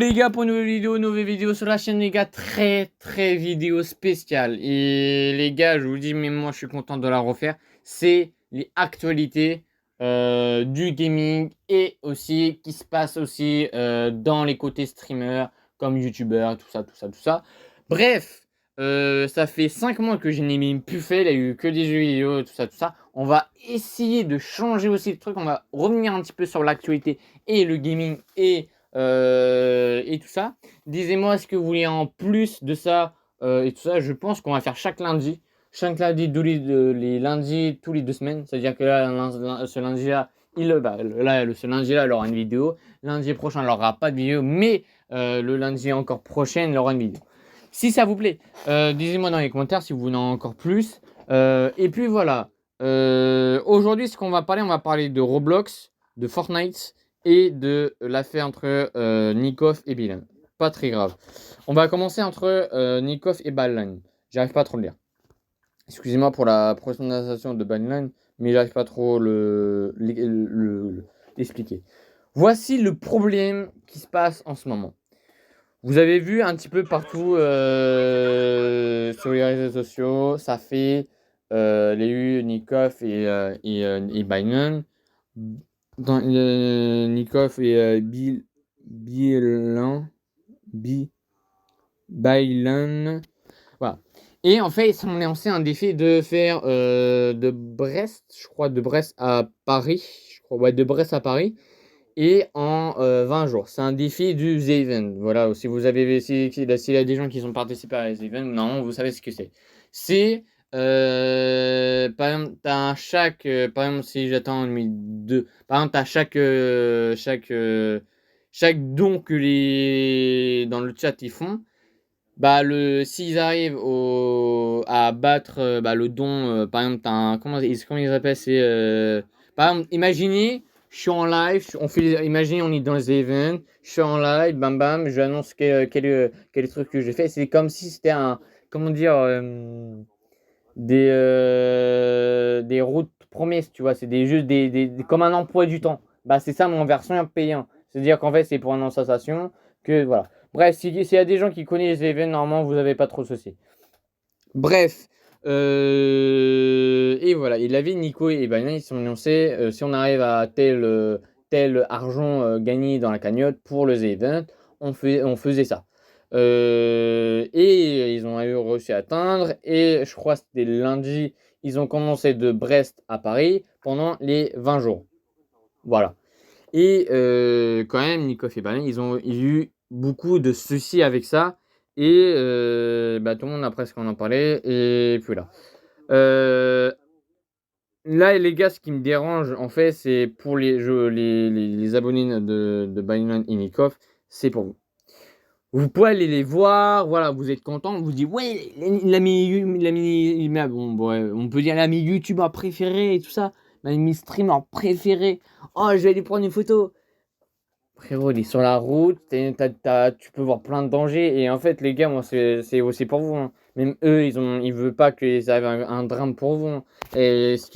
les gars, pour une nouvelle vidéo sur la chaîne les gars, très vidéo spéciale. Et les gars, je vous dis, mais moi je suis content de la refaire. C'est les actualités du gaming et aussi qui se passe aussi dans les côtés streamers comme youtubeurs, tout ça. Bref, ça fait 5 mois que je n'ai même plus fait, il n'y a eu que des jeux vidéo, tout ça. On va essayer de changer aussi le truc, on va revenir un petit peu sur l'actualité et le gaming et tout ça. Disez-moi ce que vous voulez en plus de ça et tout ça. Je pense qu'on va faire chaque lundi, les lundis tous les 2 semaines. C'est-à-dire que là, ce lundi-là, ce lundi-là, il aura une vidéo. Lundi prochain, il n'aura pas de vidéo, mais le lundi encore prochain, il aura une vidéo. Si ça vous plaît, dites-moi dans les commentaires si vous voulez encore plus. Et puis voilà. Aujourd'hui, ce qu'on va parler, on va parler de Roblox, de Fortnite et de l'affaire entre Nikoff et Bilan. Pas très grave. On va commencer entre Nikoff et Bilan. J'arrive pas à trop le lire. Excusez-moi pour la prononciation de Bilan, mais j'arrive pas trop l'expliquer. Voici le problème qui se passe en ce moment. Vous avez vu un petit peu partout sur les réseaux sociaux, ça fait les eu Nikoff et Bilan. Nikoff et Bailan. Voilà. Et en fait, ils sont lancés un défi de faire de Brest, je crois, de Brest à Paris. Je crois, ouais, de Brest à Paris. Et en 20 jours. C'est un défi du The Event. Voilà, si vous avez s'il y a des gens qui sont participés à The Event, non, vous savez ce que c'est. C'est par exemple, par exemple, si j'attends deux, par exemple, t'as chaque don que dans le chat ils font, bah s'ils arrivent à battre le don, par exemple, comment ils appellent, c'est par exemple, imaginez, je suis en live, imaginez, on est dans les events, je suis en live, bam bam, j'annonce quel truc que j'ai fait. C'est comme si c'était comment dire, des routes promesses, tu vois, c'est juste comme un emploi du temps. Bah, c'est ça mon version payant. C'est-à-dire qu'en fait, c'est pour une sensation que voilà. Bref, s'il y a des gens qui connaissent les événements, normalement, vous n'avez pas trop de soucis. Bref, et voilà. Il avait Nico et Biden, ils sont annoncés si on arrive à tel argent gagné dans la cagnotte pour les events, on faisait ça. Et ils ont réussi à atteindre. Et je crois que c'était lundi, ils ont commencé de Brest à Paris pendant les 20 jours. Voilà. Et quand même, Nikoff et Balen, ils ont eu beaucoup de soucis avec ça. Et tout le monde a presque en parlé. Et puis là. Là, les gars, ce qui me dérange, en fait, c'est pour les abonnés de Balen et Nikoff, c'est pour vous. Vous pouvez aller les voir, voilà, vous êtes content, vous dites, ouais, on peut dire l'ami youtubeur préféré et tout ça, l'ami streamer préféré. Oh, je vais aller prendre une photo. Frérot, il est sur la route, tu peux voir plein de dangers. Et en fait, les gars, moi, c'est aussi pour vous, hein. Même eux, ils veulent pas qu'ils aient un drame pour vous, hein. Et ce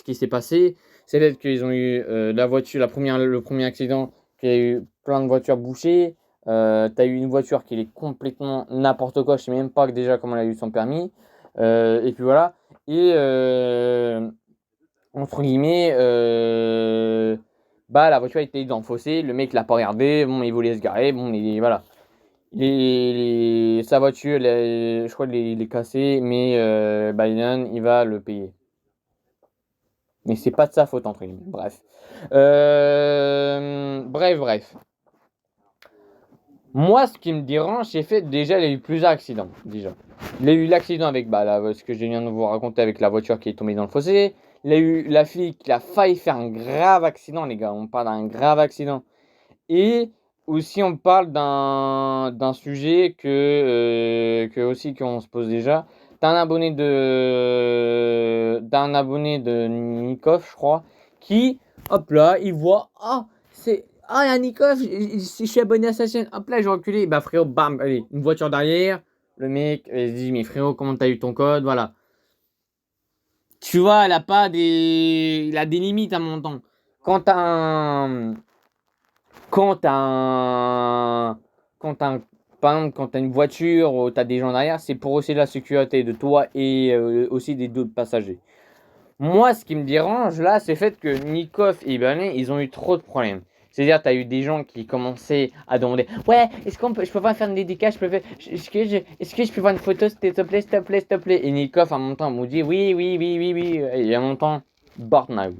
qui s'est passé, c'est peut-être qu'ils ont eu le premier accident, qu'il y a eu plein de voitures bouchées. T'as eu une voiture qui est complètement n'importe quoi. Je sais même pas déjà comment elle a eu son permis. Et puis voilà. Et entre guillemets, la voiture était dans le fossé. Le mec l'a pas regardé. Bon, il voulait se garer. Bon, voilà. Sa voiture, je crois qu'il est cassé, mais Biden, il va le payer. Mais c'est pas de sa faute, entre guillemets. Bref. Bref. Moi, ce qui me dérange, c'est fait déjà, il y a eu plusieurs accidents. Déjà, il y a eu l'accident avec ce que je viens de vous raconter avec la voiture qui est tombée dans le fossé. Il y a eu la fille qui a failli faire un grave accident, les gars. On parle d'un grave accident. Et aussi, on parle d'un sujet que aussi qu'on se pose déjà. D'un abonné de Nikov, je crois, qui, hop là, il voit, il y a Nikov, je suis abonné à sa chaîne. Hop là, j'ai reculé. Bah, frérot, bam, allez, une voiture derrière. Le mec, il se dit, mais frérot, comment t'as eu ton code? Voilà. Tu vois, il a des limites à mon temps. Quand t'as un, quand t'as quand par exemple, quand tu as une voiture ou tu as des gens derrière, c'est pour aussi la sécurité de toi et aussi des d'autres passagers. Moi, ce qui me dérange là, c'est le fait que Nikov et Ibanez, ils ont eu trop de problèmes. C'est-à-dire, tu as eu des gens qui commençaient à demander: ouais, je peux pas faire une dédicace, est-ce que je peux voir une photo, s'il te plaît, s'il te plaît, s'il te plaît. Et Nikov, à mon temps, me dit: oui, oui, oui, oui, oui. Et à mon temps, Bornau.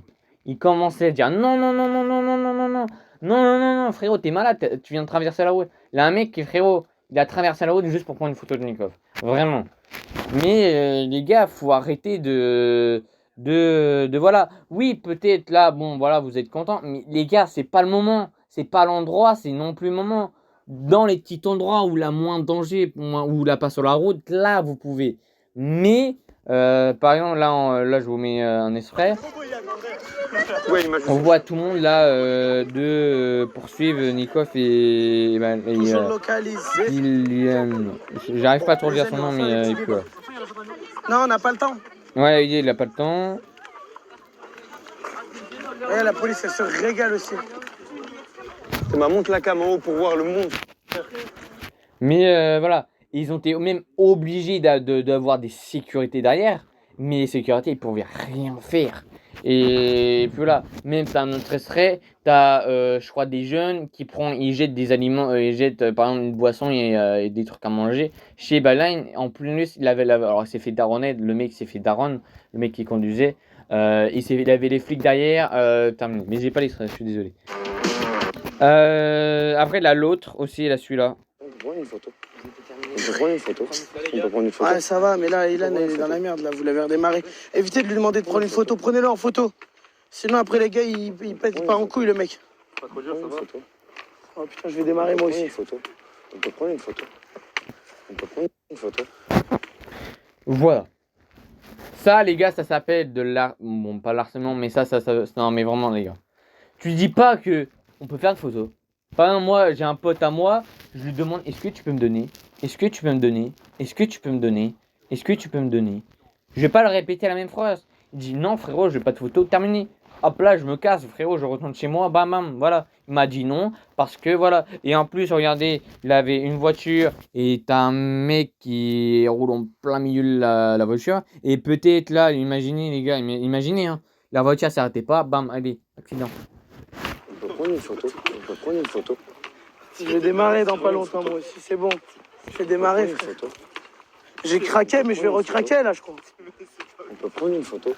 Il commençait à dire: non, non, non, non, non, non, non, non, non, non, non, non, non, frérot, t'es malade, tu viens de traverser la route. Il y a un mec qui, frérot, il a traversé la route juste pour prendre une photo de Nikov. Vraiment. Mais les gars, faut arrêter de voilà. Oui, peut-être là, bon, voilà, vous êtes contents, mais les gars, c'est pas le moment, c'est pas l'endroit, c'est non plus le moment. Dans les petits endroits où la moins danger, où la pas sur la route, là, vous pouvez. Mais, par exemple, là, je vous mets un extrait. On voit tout le monde là poursuivre Nikov j'arrive pas à trop dire son nom, mais il peut. Non, on n'a pas le temps. Ouais, il a pas le temps. Ouais, la police, elle se régale aussi. C'est ma monte la cam en haut pour voir le monde. Mais voilà, ils ont été même obligés d'avoir des sécurités derrière. Mais les sécurités, ils pouvaient rien faire. Et puis voilà, même t'as un autre extrait, t'as, je crois, des jeunes ils jettent des aliments, ils jettent par exemple une boisson et des trucs à manger. Chez Baline, en plus, alors il s'est fait daronner, le mec s'est fait daronne, le mec qui conduisait. Il avait les flics derrière, terminé. Mais j'ai pas l'extrait, je suis désolé. Après, là, l'autre aussi, là, celui-là. On peut prendre une photo. On peut prendre une photo. On peut prendre une photo. Ouais, ça va, mais là, Ilan, elle est dans la merde, là, vous l'avez redémarré. Évitez de lui demander de prendre une photo, prenez-le en photo. Sinon, après, les gars, il part en couille, le mec. Pas trop dur, ça va. Oh putain, je vais démarrer moi aussi. Une photo. On peut prendre une photo. On peut prendre une photo. Voilà. Ça, les gars, ça s'appelle de l'art. Bon, pas l'harcèlement, mais ça. Non, mais vraiment, les gars. Tu dis pas que on peut faire une photo. Par exemple, moi, j'ai un pote à moi, je lui demande: est-ce que tu peux me donner? Est-ce que tu peux me donner? Est-ce que tu peux me donner? Est-ce que tu peux me donner? Je vais pas le répéter la même phrase. Il dit: non, frérot, je veux pas de photo, terminé. Hop là, je me casse, frérot, je retourne chez moi, bam, bam, voilà. Il m'a dit non, parce que voilà. Et en plus, regardez, il avait une voiture et t'as un mec qui roule en plein milieu de la voiture. Et peut-être là, imaginez, les gars, imaginez, hein, la voiture s'arrêtait pas, bam, allez, accident. On peut prendre une photo. On peut prendre une photo. Je vais démarrer dans pas longtemps, moi aussi, c'est bon. Je vais démarrer, Une frère. photo. J'ai craqué, mais je vais recraquer, là, je crois. On peut prendre une photo.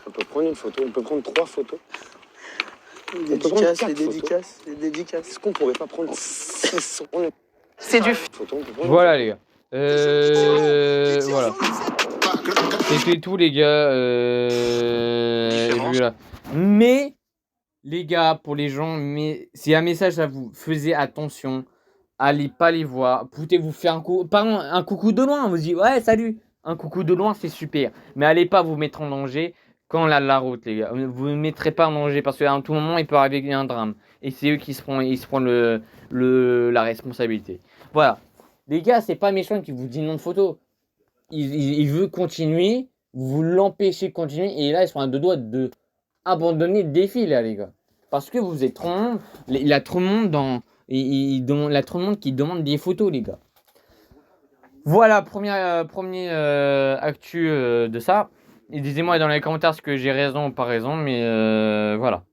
On peut prendre une photo. On peut prendre 3 photos. Les dédicaces, les dédicaces, les dédicaces. Est-ce qu'on pourrait pas prendre 600 C'est du photos? On peut prendre Voilà, les gars. Voilà. C'était tout, les gars. Et puis là. Mais, les gars, pour les gens, mais c'est un message à vous. Faisez attention. Allez pas les voir. Pouvez vous faire un coucou de loin. On vous dit: ouais, salut. Un coucou de loin, c'est super. Mais allez pas vous mettre en danger quand la route, les gars. Vous ne mettrez pas en danger parce qu'à tout moment, il peut arriver un drame. Et c'est eux qui se prennent la responsabilité. Voilà. Les gars, c'est pas méchant qui vous dit non de photo. Il veut continuer. Vous l'empêchez de continuer. Et là, ils sont à deux doigts de abandonner le défi, là, les gars. Parce que vous êtes trop de monde. Il y a trop de monde il y a trop de monde qui demande des photos, les gars. Voilà, premier actu de ça. Et dites-moi dans les commentaires ce que j'ai raison ou pas raison, mais voilà.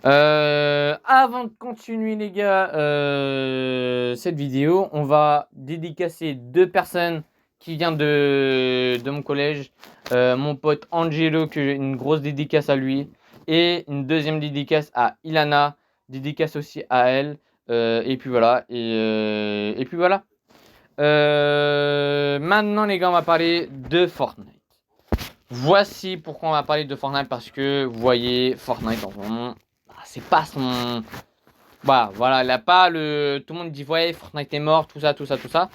Avant de continuer, les gars, cette vidéo, on va dédicacer 2 personnes qui viennent de mon collège. Mon pote Angelo, que j'ai une grosse dédicace à lui. Et une deuxième dédicace à Ilana. Dédicace aussi à elle. Et puis voilà. Et puis voilà. Maintenant, les gars, on va parler de Fortnite. Voici pourquoi on va parler de Fortnite. Parce que vous voyez, Fortnite en ce moment, c'est pas son. Bah voilà, il a pas le. Tout le monde dit: ouais, Fortnite est mort, tout ça, tout ça, tout ça.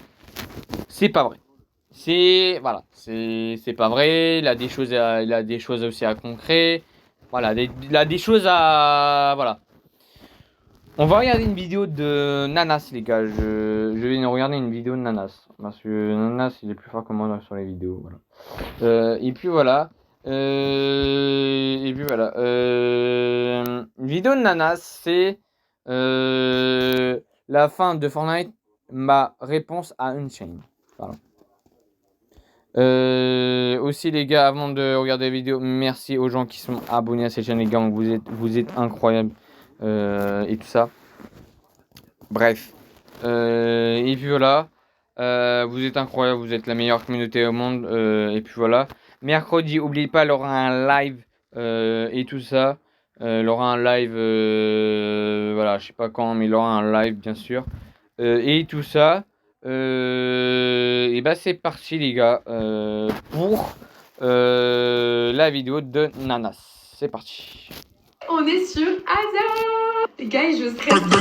C'est pas vrai. Voilà, c'est pas vrai. Il a des choses aussi à concret. Voilà, il a des choses à. Voilà. On va regarder une vidéo de Nanas, les gars. Je vais regarder une vidéo de Nanas. Parce que Nanas, il est plus fort que moi sur les vidéos. Voilà. Et puis voilà. Une vidéo de Nanas, c'est la fin de Fortnite, ma réponse à Unchained. Pardon. Aussi les gars, avant de regarder la vidéo, merci aux gens qui sont abonnés à cette chaîne les gars, vous êtes incroyables et tout ça. Bref, et puis voilà, vous êtes incroyables, vous êtes la meilleure communauté au monde et puis voilà. Mercredi, n'oubliez pas, il aura un live et tout ça. Il aura un live, voilà, je sais pas quand, mais il aura un live bien sûr et tout ça. Et bah c'est parti les gars pour la vidéo de Nanas. C'est parti. On est sur Asa. Les gars, je stresse trop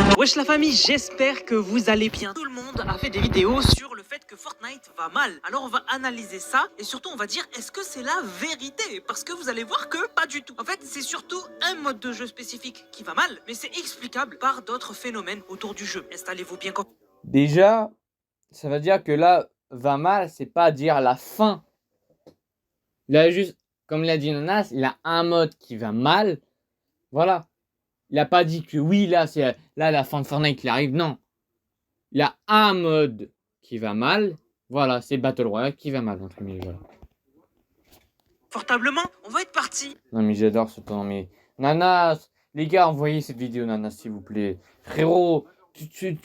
là. Wesh la famille, j'espère que vous allez bien. Tout le monde a fait des vidéos sur le fait que Fortnite va mal. Alors on va analyser ça et surtout on va dire est-ce que c'est la vérité? Parce que vous allez voir que pas du tout. En fait c'est surtout un mode de jeu spécifique qui va mal, mais c'est explicable par d'autres phénomènes autour du jeu. Installez-vous bien comme... Déjà, ça veut dire que là va mal, c'est pas dire la fin. Là juste, comme l'a dit Nanas, il a un mode qui va mal. Voilà. Il a pas dit que oui, là, c'est là la fin de Fortnite qui arrive. Non. Il a un mode qui va mal. Voilà, c'est Battle Royale qui va mal. Entre guillemets, voilà. Confortablement, on va être parti. Non, mais j'adore ce temps. Mais Nanas, les gars, envoyez cette vidéo, Nanas, s'il vous plaît. Frérot, tu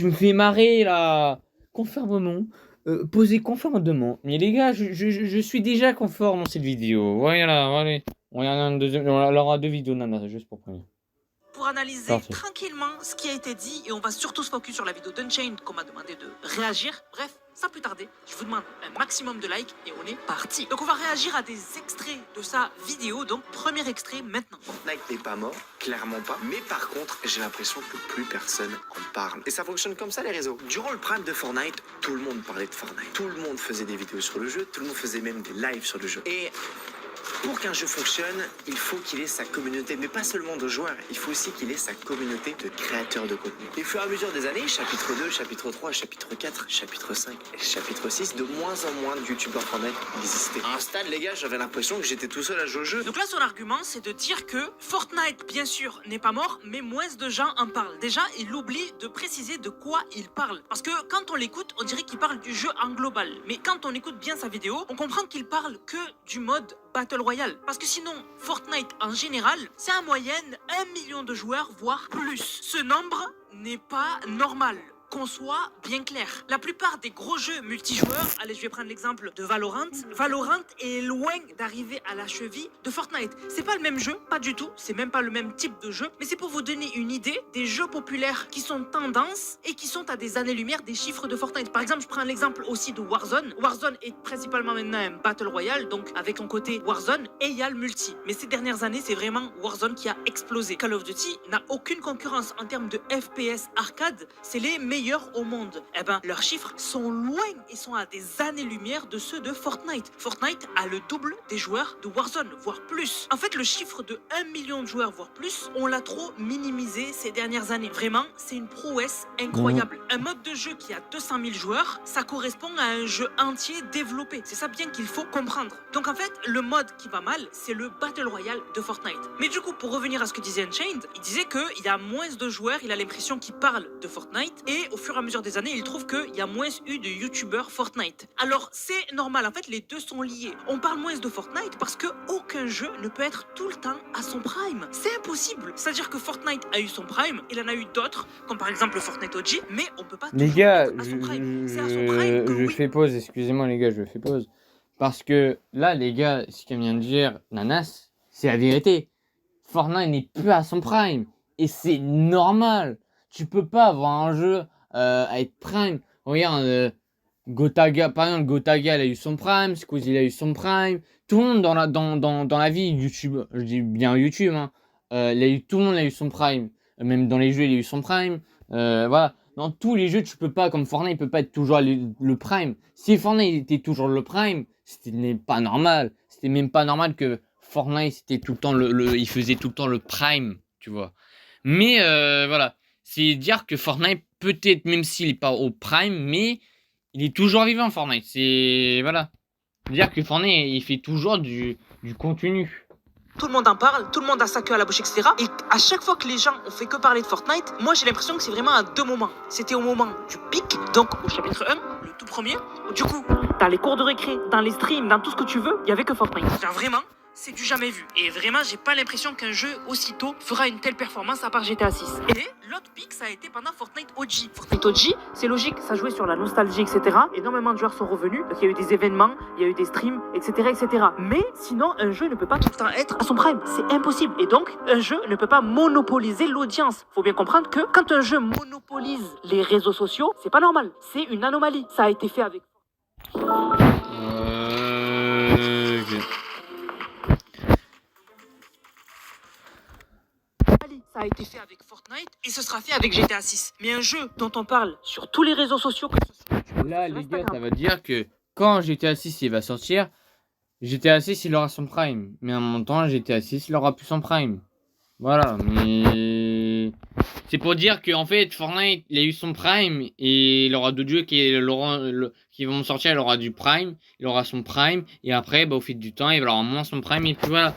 me fais marrer là. Conformément. Posez conformément. Mais les gars, je suis déjà conforme dans cette vidéo. Voilà, allez. On aura deux vidéos, Nanas, juste pour premier. Pour analyser tranquillement ce qui a été dit et on va surtout se focus sur la vidéo d'Unchained qu'on m'a demandé de réagir. Bref, sans plus tarder, je vous demande un maximum de likes et on est parti. Donc on va réagir à des extraits de sa vidéo. Donc premier extrait maintenant. Fortnite n'est pas mort, clairement pas. Mais par contre, j'ai l'impression que plus personne en parle. Et ça fonctionne comme ça les réseaux. Durant le prime de Fortnite, tout le monde parlait de Fortnite. Tout le monde faisait des vidéos sur le jeu, tout le monde faisait même des lives sur le jeu. Et pour qu'un jeu fonctionne, il faut qu'il ait sa communauté, mais pas seulement de joueurs, il faut aussi qu'il ait sa communauté de créateurs de contenu. Et au fur et à mesure des années, chapitre 2, chapitre 3, chapitre 4, chapitre 5, chapitre 6, de moins en moins de youtubeurs Fortnite existaient. À un stade, les gars, j'avais l'impression que j'étais tout seul à jouer au jeu. Donc là, son argument, c'est de dire que Fortnite, bien sûr, n'est pas mort, mais moins de gens en parlent. Déjà, il oublie de préciser de quoi il parle. Parce que quand on l'écoute, on dirait qu'il parle du jeu en global. Mais quand on écoute bien sa vidéo, on comprend qu'il parle que du mode Battle Royale. Parce que sinon, Fortnite en général, c'est en moyenne 1 million de joueurs, voire plus. Ce nombre n'est pas normal. Qu'on soit bien clair. La plupart des gros jeux multijoueurs, allez, je vais prendre l'exemple de Valorant. Valorant est loin d'arriver à la cheville de Fortnite. C'est pas le même jeu, pas du tout. C'est même pas le même type de jeu. Mais c'est pour vous donner une idée des jeux populaires qui sont tendance et qui sont à des années-lumière des chiffres de Fortnite. Par exemple, je prends l'exemple aussi de Warzone. Warzone est principalement maintenant un Battle Royale, donc avec un côté Warzone et il y a le multi. Mais ces dernières années, c'est vraiment Warzone qui a explosé. Call of Duty n'a aucune concurrence en termes de FPS arcade. C'est les meilleurs au monde. Eh ben, leurs chiffres sont loin et sont à des années-lumière de ceux de Fortnite. Fortnite a le double des joueurs de Warzone, voire plus. En fait, le chiffre de 1 million de joueurs, voire plus, on l'a trop minimisé ces dernières années. Vraiment, c'est une prouesse incroyable. Un mode de jeu qui a 200 000 joueurs, ça correspond à un jeu entier développé. C'est ça bien qu'il faut comprendre. Donc en fait, le mode qui va mal, c'est le Battle Royale de Fortnite. Mais du coup, pour revenir à ce que disait Unchained, il disait qu'il y a moins de joueurs, il a l'impression qu'ils parlent de Fortnite et au fur et à mesure des années, il trouve qu'il y a moins eu de youtubeurs Fortnite. Alors, c'est normal. En fait, les deux sont liés. On parle moins de Fortnite parce que aucun jeu ne peut être tout le temps à son prime. C'est impossible. C'est-à-dire que Fortnite a eu son prime, il en a eu d'autres, comme par exemple le Fortnite OG, mais on peut pas les gars, à son prime. C'est à son prime que je fais pause, excusez-moi les gars, je fais pause. Parce que là, les gars, ce qu'elle vient de dire, Nanas, c'est la vérité. Fortnite n'est plus à son prime. Et c'est normal. Tu peux pas avoir un jeu à être prime. Regarde, Gotaga, par exemple, Gotaga, il a eu son prime, Squeezie, il a eu son prime. Tout le monde dans la vie YouTube, je dis bien YouTube, hein, tout le monde a eu son prime. Même dans les jeux, il a eu son prime. Voilà. Dans tous les jeux, tu peux pas, comme Fortnite, il peut pas être toujours le prime. Si Fortnite était toujours le prime, c'était pas normal. C'était même pas normal que Fortnite, c'était tout le temps il faisait tout le temps le prime, tu vois. Mais voilà. C'est dire que Fortnite, peut-être, même s'il n'est pas au prime, mais il est toujours vivant, Fortnite. C'est... Voilà. Dire que Fortnite, il fait toujours du contenu. tout le monde en parle, tout le monde a sa queue à la bouche, etc. Et à chaque fois que les gens ont fait que parler de Fortnite, moi j'ai l'impression que c'est vraiment à deux moments. C'était au moment du pic, donc au chapitre 1, le tout premier, où du coup, dans les cours de récré, dans les streams, dans tout ce que tu veux, il y avait que Fortnite. Genre vraiment, c'est du jamais vu. Et vraiment, j'ai pas l'impression qu'un jeu aussitôt fera une telle performance à part GTA 6. Et l'autre pic, ça a été pendant Fortnite OG. Fortnite OG, c'est logique, ça jouait sur la nostalgie, etc. Énormément de joueurs sont revenus, donc il y a eu des événements, il y a eu des streams, etc., etc. Mais sinon, un jeu ne peut pas tout le temps être à son prime. C'est impossible. Et donc, un jeu ne peut pas monopoliser l'audience. Faut bien comprendre que quand un jeu monopolise les réseaux sociaux, c'est pas normal. C'est une anomalie. Ça a été fait avec... Ok. Ça a été fait avec Fortnite et ce sera fait avec GTA 6. Mais un jeu dont on parle sur tous les réseaux sociaux, que ce soit YouTube, Là, sur les gars, Instagram. ça veut dire que quand GTA 6 il va sortir, GTA 6 il aura son prime. Mais en même temps, GTA 6 il aura plus son prime. Voilà, mais c'est pour dire qu'en fait, Fortnite il a eu son prime et il aura d'autres jeux qui vont sortir, il aura du prime, il aura son prime et après, bah, au fil du temps, il va avoir moins son prime et puis voilà.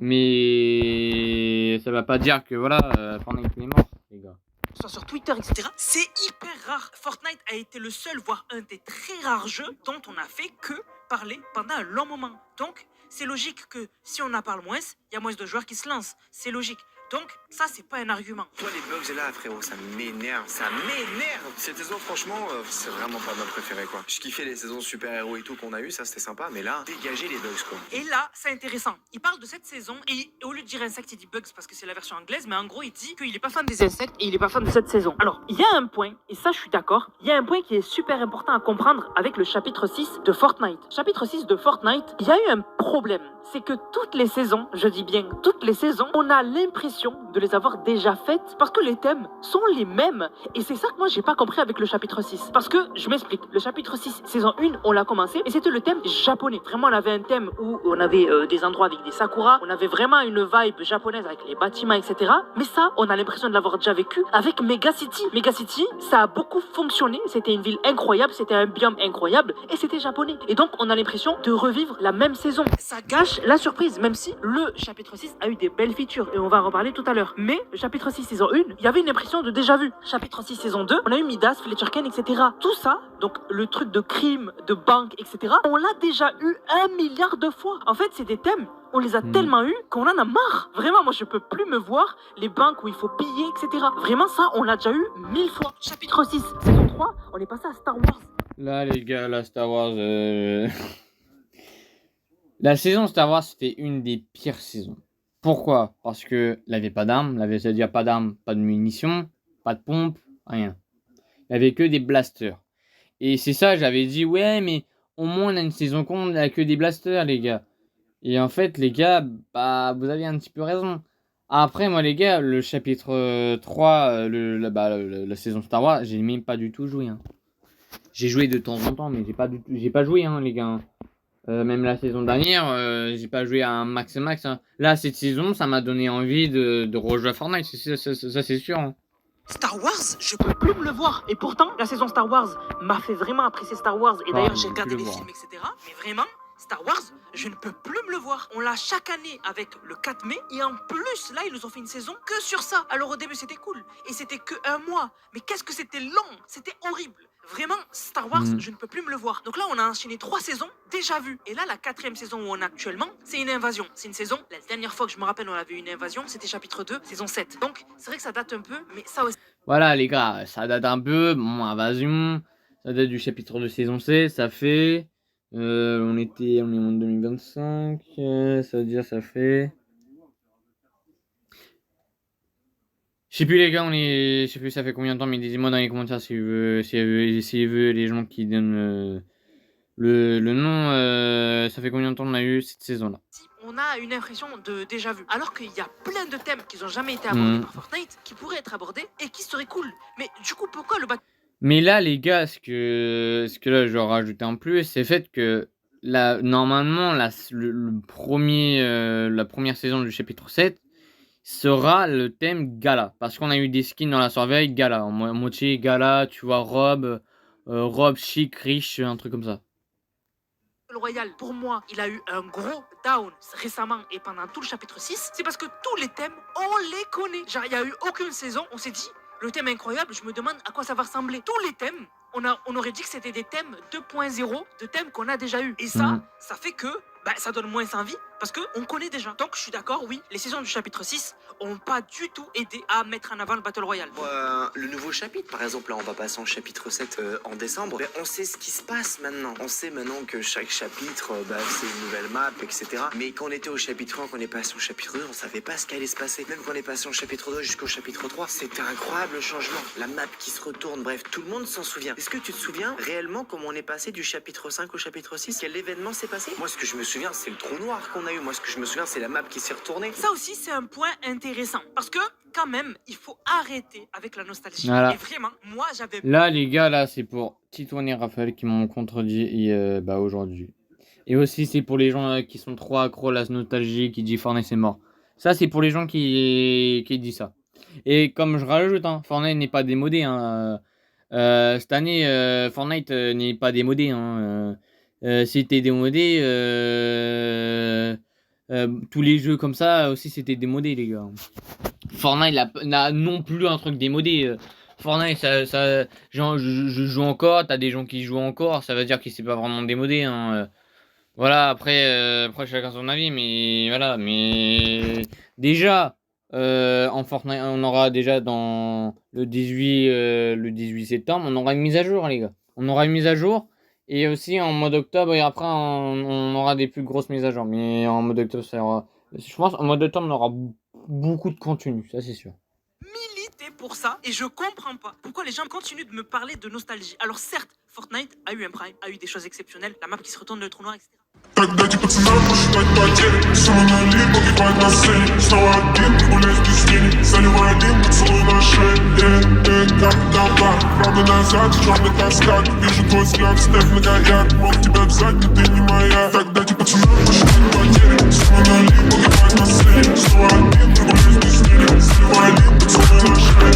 Mais ça va pas dire que voilà, Fortnite il est mort, les gars. Soit sur Twitter, etc. C'est hyper rare. Fortnite a été le seul, voire un des très rares jeux dont on a fait que parler pendant un long moment. Donc, c'est logique que si on en parle moins, il y a moins de joueurs qui se lancent. C'est logique. Donc, ça, c'est pas un argument. Toi, les bugs là, frérot, ça m'énerve. Ça m'énerve. Cette saison, franchement, c'est vraiment pas ma préférée, quoi. Je kiffais les saisons super-héros et tout qu'on a eu, ça c'était sympa, mais là, dégager les bugs, quoi. Et là, c'est intéressant. Il parle de cette saison et au lieu de dire insectes, il dit bugs parce que c'est la version anglaise, mais en gros, il dit qu'il est pas fan des insectes et il est pas fan de cette saison. Alors, il y a un point, et ça, je suis d'accord, il y a un point qui est super important à comprendre avec le chapitre 6 de Fortnite. Chapitre 6 de Fortnite, il y a eu un problème. C'est que toutes les saisons, je dis bien toutes les saisons, on a l'impression de les avoir déjà faites parce que les thèmes sont les mêmes. Et c'est ça que moi, j'ai pas compris avec le chapitre 6. Parce que, je m'explique, le chapitre 6, saison 1, on l'a commencé et c'était le thème japonais. Vraiment, on avait un thème où on avait des endroits avec des sakuras, on avait vraiment une vibe japonaise avec les bâtiments, etc. Mais ça, on a l'impression de l'avoir déjà vécu avec Mega City. Mega City, ça a beaucoup fonctionné, c'était une ville incroyable, c'était un biome incroyable et c'était japonais. Et donc, on a l'impression de revivre la même saison. Ça gâche la surprise, même si le chapitre 6 a eu des belles features et on va en reparler tout à l'heure. Mais le chapitre 6 saison 1, il y avait une impression de déjà vu. Chapitre 6 saison 2, on a eu Midas, Fletcher Ken, etc. Tout ça, donc le truc de crime, de banque, etc. On l'a déjà eu 1 milliard de fois. En fait, c'est des thèmes, on les a tellement eu qu'on en a marre. Vraiment, moi je peux plus me voir les banques où il faut piller, etc. Vraiment, ça, on l'a déjà eu 1000 fois. Chapitre 6 saison 3, on est passé à Star Wars. Là, les gars, la Star Wars. La saison Star Wars, c'était une des pires saisons. Pourquoi? Parce que il avait pas d'armes, c'est-à-dire pas d'armes, pas de munitions, pas de pompe, rien. Il avait que des blasters. Et c'est ça, j'avais dit, ouais, mais au moins on a une saison con, il a que des blasters, les gars. Et en fait, les gars, bah, vous avez un petit peu raison. Après, moi, les gars, le chapitre 3, la saison Star Wars, j'ai même pas du tout joué. Hein. J'ai joué de temps en temps, mais j'ai pas joué, hein, les gars. Même la saison dernière, j'ai pas joué à un max. Hein. Là, cette saison, ça m'a donné envie de rejouer à Fortnite, ça c'est sûr. Hein. Star Wars, je peux plus me le voir. Et pourtant, la saison Star Wars m'a fait vraiment apprécier Star Wars. Et d'ailleurs, j'ai regardé les films, etc. Mais vraiment, Star Wars, je ne peux plus me le voir. On l'a chaque année avec le 4 mai. Et en plus, là, ils nous ont fait une saison que sur ça. Alors au début, c'était cool. Et c'était que un mois. Mais qu'est-ce que c'était long. C'était horrible. Vraiment, Star Wars, je ne peux plus me le voir. Donc là, on a enchaîné 3 saisons déjà vues. Et là, la 4e saison où on est actuellement, c'est une invasion. C'est une saison, la dernière fois que je me rappelle, on avait une invasion, c'était chapitre 2, saison 7. Donc, c'est vrai que ça date un peu, mais ça aussi. Voilà, les gars, ça date un peu. Bon, invasion, ça date du chapitre de saison 7, ça fait... on est en 2025, ça veut dire, ça fait... Je sais plus les gars, je sais plus ça fait combien de temps, mais dites-moi dans les commentaires si vous veut les gens qui donnent le nom, ça fait combien de temps on a eu cette saison-là. On a une impression de déjà vu. Alors qu'il y a plein de thèmes qui n'ont jamais été abordés par Fortnite, qui pourraient être abordés et qui seraient cool. Mais du coup, pourquoi le bâtiment? Mais là les gars, ce que là je vais rajouter en plus, c'est le fait que là, normalement la première saison du chapitre 7 sera le thème gala. Parce qu'on a eu des skins dans la surveille gala. En moitié gala, tu vois, robe chic, riche, un truc comme ça. Royale, pour moi, il a eu un gros down récemment et pendant tout le chapitre 6, c'est parce que tous les thèmes, on les connaît. Genre, il n'y a eu aucune saison, on s'est dit, le thème est incroyable, je me demande à quoi ça va ressembler. Tous les thèmes, on aurait dit que c'était des thèmes 2.0, de thèmes qu'on a déjà eu. Et ça, ça fait que ça donne moins envie parce qu'on connaît déjà. Donc je suis d'accord, oui, les saisons du chapitre 6 ont pas du tout aidé à mettre en avant le Battle Royale. Le nouveau chapitre, par exemple, là on va passer en chapitre 7 en décembre, on sait ce qui se passe maintenant. On sait maintenant que chaque chapitre, c'est une nouvelle map, etc. Mais quand on était au chapitre 1, qu'on est passé au chapitre 2, on savait pas ce qui allait se passer. Même quand on est passé au chapitre 2 jusqu'au chapitre 3, c'était incroyable le changement. La map qui se retourne, bref, tout le monde s'en souvient. Est-ce que tu te souviens réellement comment on est passé du chapitre 5 au chapitre 6? Quel événement s'est passé? Moi, ce que je me souviens, c'est le trou noir qu'on a eu. Moi, ce que je me souviens, c'est la map qui s'est retournée. Ça aussi, c'est un point intéressant. Parce que, quand même, il faut arrêter avec la nostalgie. Voilà. Et vraiment, moi, j'avais... Là, les gars, là, c'est pour Titouan et Raphaël qui m'ont contredit aujourd'hui. Et aussi, c'est pour les gens qui sont trop accros à la nostalgie, qui disent Fortnite c'est mort. Ça, c'est pour les gens qui disent ça. Et comme je rajoute, Fortnite n'est pas démodé. Cette année, Fortnite n'est pas démodé. C'était démodé. Tous les jeux comme ça aussi, c'était démodé, les gars. Fortnite n'a non plus un truc démodé. Fortnite, je joue encore. T'as des gens qui jouent encore. Ça veut dire qu'il s'est pas vraiment démodé. Voilà, après chacun son avis. Mais voilà. Mais déjà, en Fortnite, on aura déjà dans le 18 septembre, on aura une mise à jour, les gars. On aura une mise à jour. Et aussi en mode octobre, et après on aura des plus grosses mises à jour. Mais en mode octobre, ça aura... Je pense en mode octobre, on aura beaucoup de contenu, ça c'est sûr. Milité pour ça, et je comprends pas pourquoi les gens continuent de me parler de nostalgie. Alors certes, Fortnite a eu un prime, a eu des choses exceptionnelles, la map qui se retourne, le trou noir, etc. Когда пацана посчитать потери, все монолит, погибать на сцене. Снова один, гулять без тени, заливай один, поцелуй на шее. Как давай, правда назад, черный каскад. Вижу твой взгляд, степ на гаяк. Мог тебя взять, но ты не моя. Тогда пацана посчитать потери, все монолит, погибать на сцене. Снова один, гулять без тени, заливай один, поцелуй на шее.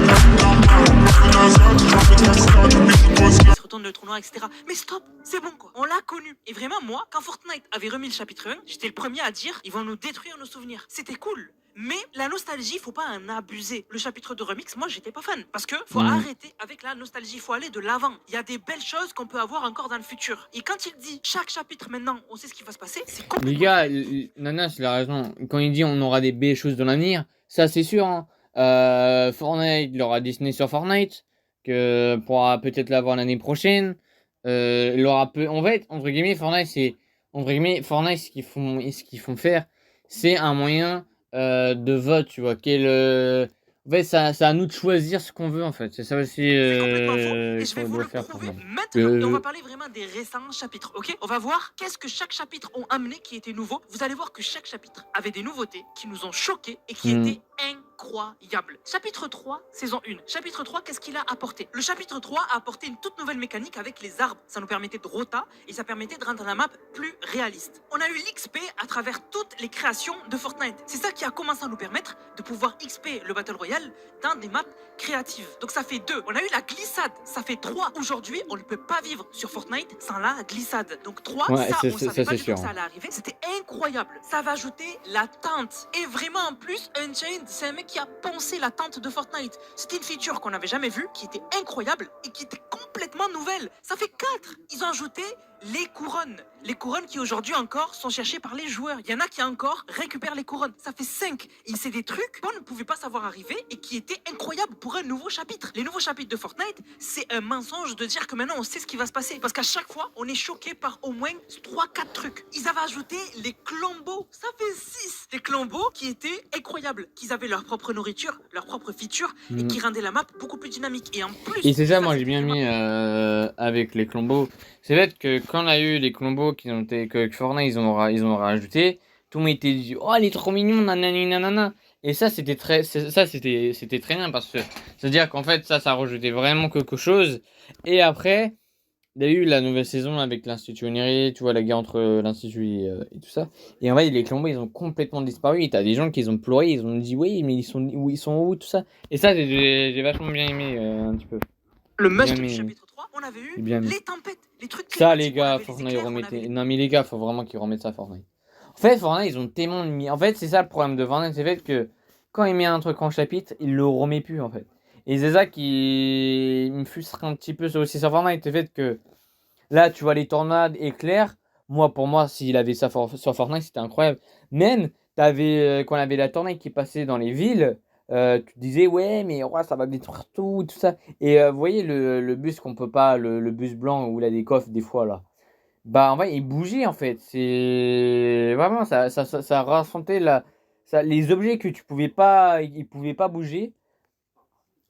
Как давай, правда назад, черный каскад. Вижу твой взгляд. Retourne le trou noir, etc. Mais stop, c'est bon quoi, on l'a connu. Et vraiment, moi, quand Fortnite avait remis le chapitre 1, j'étais le premier à dire ils vont nous détruire nos souvenirs. C'était cool. Mais la nostalgie, faut pas en abuser. Le chapitre de remix, moi, j'étais pas fan. Parce que faut arrêter avec la nostalgie, faut aller de l'avant. Il y a des belles choses qu'on peut avoir encore dans le futur. Et quand il dit chaque chapitre maintenant, on sait ce qui va se passer, c'est complètement... Les gars, Nanas, il a raison. Quand il dit on aura des belles choses dans l'avenir, ça c'est sûr. Fortnite, il aura Disney sur Fortnite, que pourra peut-être l'avoir l'année prochaine. Il aura en fait, entre guillemets, Fortnite, ce qu'ils font faire, c'est un moyen de vote, tu vois. En fait, c'est à nous de choisir ce qu'on veut, en fait. C'est ça aussi C'est complètement faux. Et je vais vous le faire prouver maintenant. Et on va parler vraiment des récents chapitres, ok? On va voir qu'est-ce que chaque chapitre ont amené qui était nouveau. Vous allez voir que chaque chapitre avait des nouveautés qui nous ont choqués et qui étaient incroyables. Chapitre 3, saison 1. Chapitre 3, qu'est-ce qu'il a apporté? Le chapitre 3 a apporté une toute nouvelle mécanique avec les arbres. Ça nous permettait de rota et ça permettait de rendre la map plus réaliste. On a eu l'XP à travers toutes les créations de Fortnite. C'est ça qui a commencé à nous permettre de pouvoir XP le Battle Royale dans des maps créatives. Donc ça fait 2. On a eu la glissade. Ça fait 3. Aujourd'hui, on ne peut pas vivre sur Fortnite sans la glissade. Donc 3, ouais, ça, on savait pas du sûr. tout que ça allait arriver. C'était incroyable. Ça va ajouter la tente. Et vraiment, en plus, Unchained, c'est un mec qui a pensé la tente de Fortnite. C'était une feature qu'on n'avait jamais vue, qui était incroyable et qui était complètement nouvelle. Ça fait 4. Ils ont ajouté les couronnes. Les couronnes qui aujourd'hui encore sont cherchées par les joueurs. Il y en a qui encore récupèrent les couronnes. Ça fait 5. Et c'est des trucs qu'on ne pouvait pas savoir arriver et qui étaient incroyables pour un nouveau chapitre. Les nouveaux chapitres de Fortnite, c'est un mensonge de dire que maintenant on sait ce qui va se passer. Parce qu'à chaque fois, on est choqué par au moins 3-4 trucs. Ils avaient ajouté les clombos. Ça fait 6. Les clombos qui étaient incroyables. Qu'ils avaient leur propre nourriture, leur propre feature et qui rendaient la map beaucoup plus dynamique. Et en plus... Et c'est ça, moi j'ai bien mis avec les clombos. C'est vrai que quand on a eu les clombos que Fortnite ils ont rajouté, tout le monde était dit oh elle est trop mignon nanani nanana. Et ça c'était très bien parce que c'est-à-dire qu'en fait ça rajoutait vraiment quelque chose. Et après il y a eu la nouvelle saison avec l'Institut Oniri, tu vois la guerre entre l'Institut et tout ça. Et en fait les clombos ils ont complètement disparu. Et t'as des gens qui ont pleuré, ils ont dit oui mais ils sont où tout ça. Et ça j'ai vachement bien aimé un petit peu. Le must du chapitre 3, 3, on avait eu C'est bien. les tempêtes, les trucs Ça, climatiques, les on gars, avait les Fortnite éclairs, on remettez. avait les- Non, mais les gars, faut vraiment qu'ils remettent ça, Fortnite. En fait, Fortnite, ils ont tellement mis. En fait, c'est ça le problème de Fortnite, c'est le fait que quand il met un truc en chapitre, il le remet plus, en fait. Et c'est ça qui me frustre un petit peu aussi sur Fortnite, c'est le fait que là, tu vois les tornades, éclairs. Moi, pour moi, s'il avait ça sur Fortnite, c'était incroyable. Même, quand on avait la tornade qui passait dans les villes, tu te disais, ouais, mais ouais, ça va détruire tout ça. Et vous voyez le bus qu'on peut pas, le bus blanc où il a des coffres des fois là. Bah, en vrai, il bougeait en fait. C'est vraiment, ça ressentait les objets que tu pouvais pas, ils pouvaient pas bouger.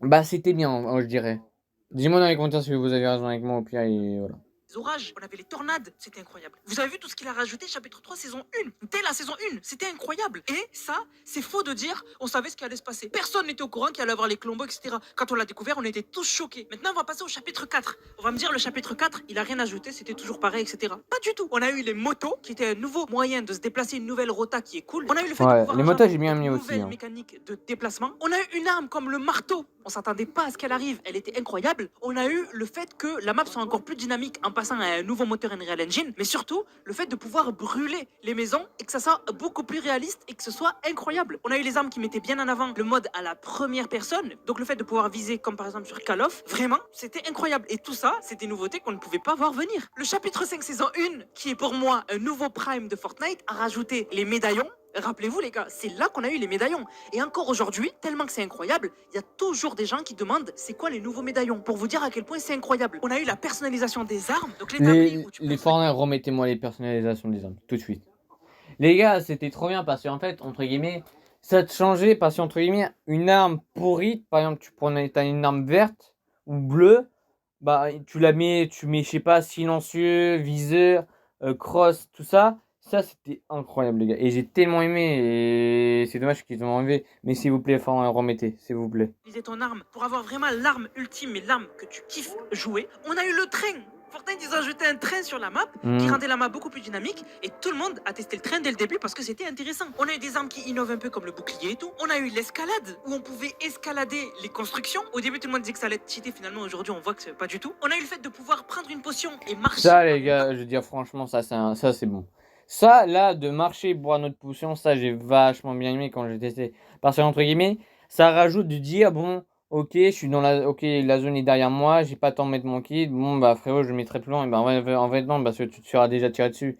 Bah, c'était bien, je dirais. Dis-moi dans les commentaires si vous avez raison avec moi, au pire, et voilà. Les orages, on avait les tornades, c'était incroyable. Vous avez vu tout ce qu'il a rajouté, chapitre 3, saison 1. Dès la saison 1, c'était incroyable. Et ça, c'est faux de dire, on savait ce qui allait se passer. Personne n'était au courant qu'il allait avoir les clombos, etc. Quand on l'a découvert, on était tous choqués. Maintenant, on va passer au chapitre 4. On va me dire, le chapitre 4, il a rien ajouté, c'était toujours pareil, etc. Pas du tout. On a eu les motos, qui étaient un nouveau moyen de se déplacer, une nouvelle rota qui est cool. On a eu le fait de Ouais, pouvoir les motos, inventer j'ai bien une mis aussi, nouvelle hein. mécanique de déplacement. On a eu une arme comme le marteau. On s'attendait pas à ce qu'elle arrive, elle était incroyable. On a eu le fait que la map soit encore plus dynamique en passant à un nouveau moteur Unreal Engine, mais surtout le fait de pouvoir brûler les maisons et que ça soit beaucoup plus réaliste et que ce soit incroyable. On a eu les armes qui mettaient bien en avant le mode à la première personne, donc le fait de pouvoir viser comme par exemple sur Call of, vraiment c'était incroyable. Et tout ça, c'est des nouveautés qu'on ne pouvait pas voir venir. Le chapitre 5 saison 1, qui est pour moi un nouveau prime de Fortnite, a rajouté les médaillons. Rappelez-vous les gars, c'est là qu'on a eu les médaillons. Et encore aujourd'hui, tellement que c'est incroyable, il y a toujours des gens qui demandent c'est quoi les nouveaux médaillons, pour vous dire à quel point c'est incroyable. On a eu la personnalisation des armes, donc l'établi où tu peux Les Fortnite, remettez-moi les personnalisations des armes, tout de suite. Les gars, c'était trop bien parce qu'en fait, entre guillemets, ça te changeait parce qu'entre guillemets, une arme pourrie, par exemple, t'as une arme verte ou bleue, bah tu mets, je sais pas, silencieux, viseur, cross, tout ça. Ça, c'était incroyable, les gars. Et j'ai tellement aimé. Et c'est dommage qu'ils ont enlevé. Mais s'il vous plaît, remettez, s'il vous plaît. utiliser ton arme pour avoir vraiment l'arme ultime et l'arme que tu kiffes jouer. On a eu le train. Fortnite, ils ont ajouté un train sur la map qui rendait la map beaucoup plus dynamique et tout le monde a testé le train dès le début parce que c'était intéressant. On a eu des armes qui innovent un peu comme le bouclier et tout. On a eu l'escalade où on pouvait escalader les constructions. Au début, tout le monde disait que ça allait être cheaté. Finalement, aujourd'hui, on voit que c'est pas du tout. On a eu le fait de pouvoir prendre une potion et marcher. Ça, les gars, je veux dire, franchement, ça, c'est bon. Ça, là, de marcher, boire notre potion, ça, j'ai vachement bien aimé quand j'ai testé. Parce que, entre guillemets, ça rajoute de dire, bon, ok, je suis dans la zone est derrière moi, j'ai pas le temps de mettre mon kit. Bon, bah, frérot, je le mettrai plus loin. Et bah, en fait, non, parce que tu te feras déjà tirer dessus.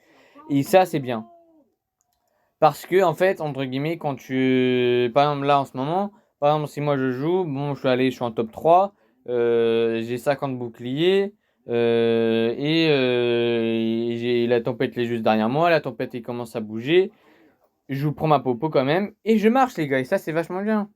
Et ça, c'est bien. Parce que, en fait, entre guillemets, quand tu. Par exemple, là, en ce moment, par exemple, si moi je joue, bon, je suis en top 3, j'ai 50 boucliers. J'ai la tempête elle est juste derrière moi, la tempête elle commence à bouger, je prends ma popo quand même et je marche les gars et ça c'est vachement bien.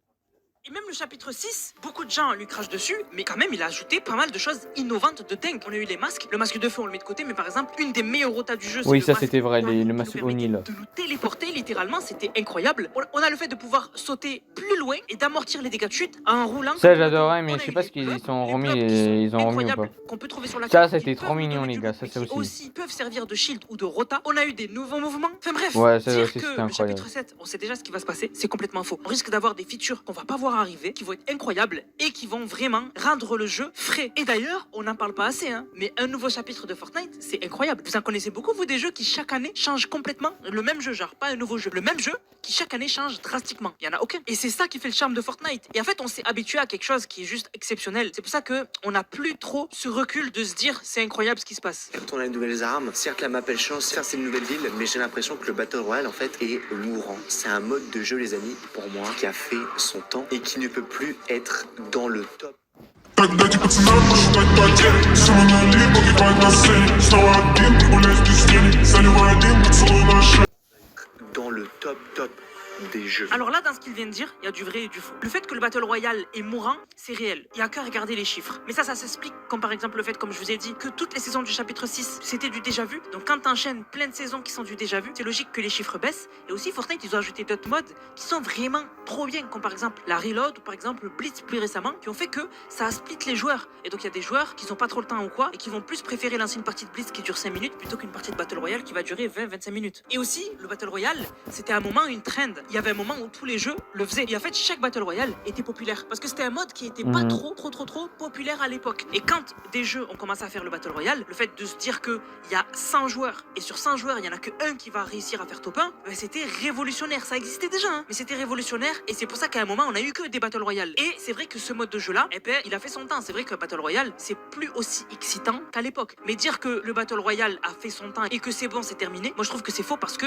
Et même le chapitre 6, beaucoup de gens lui crachent dessus, mais quand même, il a ajouté pas mal de choses innovantes de dingue. On a eu les masques, le masque de feu, on le met de côté, mais par exemple, une des meilleures rotas du jeu, c'est Oui, le ça masque c'était vrai, qui le nous masque permettait Oni là. de nous téléporter, littéralement, c'était incroyable. On a le fait de pouvoir sauter plus loin et d'amortir les dégâts de chute en roulant. Ça j'adorais, mais On a je sais eu pas les ce qu'ils blocs, ont les remis, blocs qui sont ils ont remis ou pas. incroyables, qu'on peut trouver sur la Ça, carte, c'était qui trop peuvent nous mignon, donner les du gars, loot, ça, mais c'est qui aussi. peuvent servir de shield ou de rota. On a eu des nouveaux mouvements. Enfin bref, Ouais, ça dire aussi, que c'était le incroyable. chapitre 7, on sait déjà ce qui va se passer, c'est complètement faux. On risque d'avoir des features qu'on va pas voir arriver, qui vont être incroyables et qui vont vraiment rendre le jeu frais. Et d'ailleurs, on n'en parle pas assez, hein, mais un nouveau chapitre de Fortnite, c'est incroyable. Vous en connaissez beaucoup, vous, des jeux qui chaque année changent complètement le même jeu, genre pas un nouveau jeu, le même jeu qui chaque année change drastiquement. Il y en a aucun. Et c'est ça qui fait le charme de Fortnite. Et en fait, on s'est habitué à quelque chose qui est juste exceptionnel. C'est pour ça que on n'a plus trop ce recul de se dire c'est incroyable ce qui se passe. Quand on a les nouvelles armes, certes la map elle change, certes c'est une nouvelle ville, mais j'ai l'impression que le Battle Royale en fait est mourant. C'est un mode de jeu les amis, pour moi, qui a fait son temps et qui ne peut plus être dans le top. Тогда пацанам посчитать потери. Самый налив, погибать на сцене. Снова один, гулять без тени. Заливая дым, поцелуй на шее. Dans le top des jeux. Alors là, dans ce qu'il vient de dire, il y a du vrai et du faux. Le fait que le Battle Royale est mourant, c'est réel. Il n'y a qu'à regarder les chiffres. Mais ça s'explique, comme par exemple le fait, comme je vous ai dit, que toutes les saisons du chapitre 6, c'était du déjà vu. Donc quand t'enchaînes plein de saisons qui sont du déjà vu, c'est logique que les chiffres baissent. Et aussi, Fortnite, ils ont ajouté d'autres modes qui sont vraiment trop bien, comme par exemple la Reload ou par exemple le Blitz plus récemment, qui ont fait que ça a split les joueurs. Et donc il y a des joueurs qui n'ont pas trop le temps ou quoi, et qui vont plus préférer lancer une partie de Blitz qui dure 5 minutes plutôt qu'une partie de Battle Royale qui va durer 20-25 minutes. Et aussi, le Battle Royale, c'était un moment une trend. Il y avait un moment où tous les jeux jeux le faisaient. Et en fait, chaque Battle Royale était populaire. Parce que c'était un mode qui était pas trop populaire à l'époque. Et quand des jeux ont commencé à faire le Battle Royale, le fait de se dire qu'il y a 100 joueurs, et sur 100 joueurs, il n'y en a qu'un qui va réussir à faire top 1, ben c'était révolutionnaire. Ça existait déjà, hein, mais c'était révolutionnaire. Et c'est pour ça qu'à un moment, on a eu que des Battle Royale. Et c'est vrai que ce mode de jeu-là, eh ben, il a fait son temps. C'est vrai que Battle Royale, c'est plus aussi excitant qu'à l'époque. Mais dire que le Battle Royale a fait son temps et que c'est bon, c'est terminé, moi je trouve que c'est faux parce que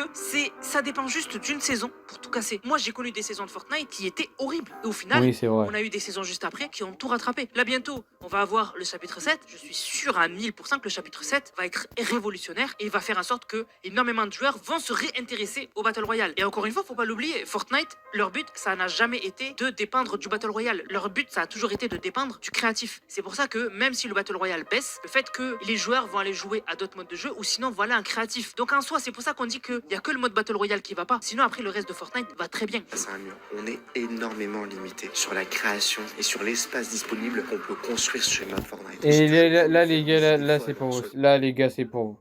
ça dépend juste d'une saison pour tout casser. Moi j'ai connu des saisons de Fortnite qui étaient horribles. Et au final, Oui, c'est vrai. on a eu des saisons juste après qui ont tout rattrapé. Là bientôt, on va avoir le chapitre 7. Je suis sûr à 1000% que le chapitre 7 va être révolutionnaire et va faire en sorte que énormément de joueurs vont se réintéresser au Battle Royale. Et encore une fois, faut pas l'oublier, Fortnite, leur but, ça n'a jamais été de dépendre du Battle Royale. Leur but, ça a toujours été de dépendre du créatif. C'est pour ça que même si le Battle Royale baisse, le fait que les joueurs vont aller jouer à d'autres modes de jeu ou sinon voilà un créatif. Donc en soi, c'est pour ça qu'on dit qu'il y a que le mode Battle Royale qui va pas. Sinon après le reste de Fortnite va très bien. C'est un mur. On est énormément limité sur la création et sur l'espace disponible qu'on peut construire sur une map Fortnite. Et là, les gars, là c'est pour vous. Là, les gars, c'est pour vous.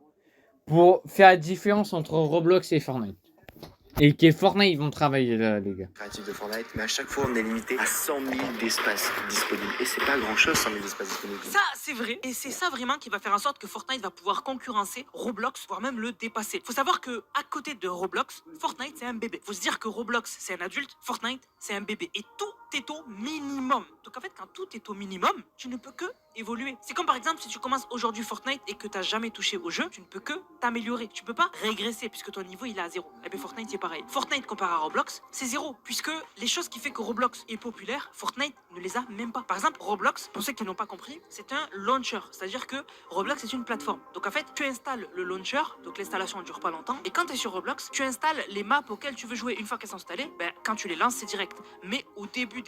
Pour faire la différence entre Roblox et Fortnite. Et que Fortnite, ils vont travailler là, les gars. Créatif de Fortnite, mais à chaque fois, on est limité à 100 000 d'espace disponible. Et c'est pas grand chose, 100 000 d'espace disponible. Ça, c'est vrai. Et c'est ça vraiment qui va faire en sorte que Fortnite va pouvoir concurrencer Roblox, voire même le dépasser. Faut savoir que à côté de Roblox, Fortnite, c'est un bébé. Faut se dire que Roblox, c'est un adulte, Fortnite, c'est un bébé. Et tout est au minimum. Donc en fait, quand tout est au minimum, tu ne peux que évoluer. C'est comme par exemple si tu commences aujourd'hui Fortnite et que tu n'as jamais touché au jeu, tu ne peux que t'améliorer. Tu peux pas régresser puisque ton niveau il est à 0. Et bien Fortnite c'est pareil. Fortnite comparé à Roblox, c'est 0 puisque les choses qui fait que Roblox est populaire, Fortnite ne les a même pas. Par exemple, Roblox, pour ceux qui n'ont pas compris, c'est un launcher. C'est-à-dire que Roblox c'est une plateforme. Donc en fait, tu installes le launcher, donc l'installation ne dure pas longtemps. Et quand tu es sur Roblox, tu installes les maps auxquelles tu veux jouer. Une fois qu'elles sont installées, ben, quand tu les lances, c'est direct. Mais au début,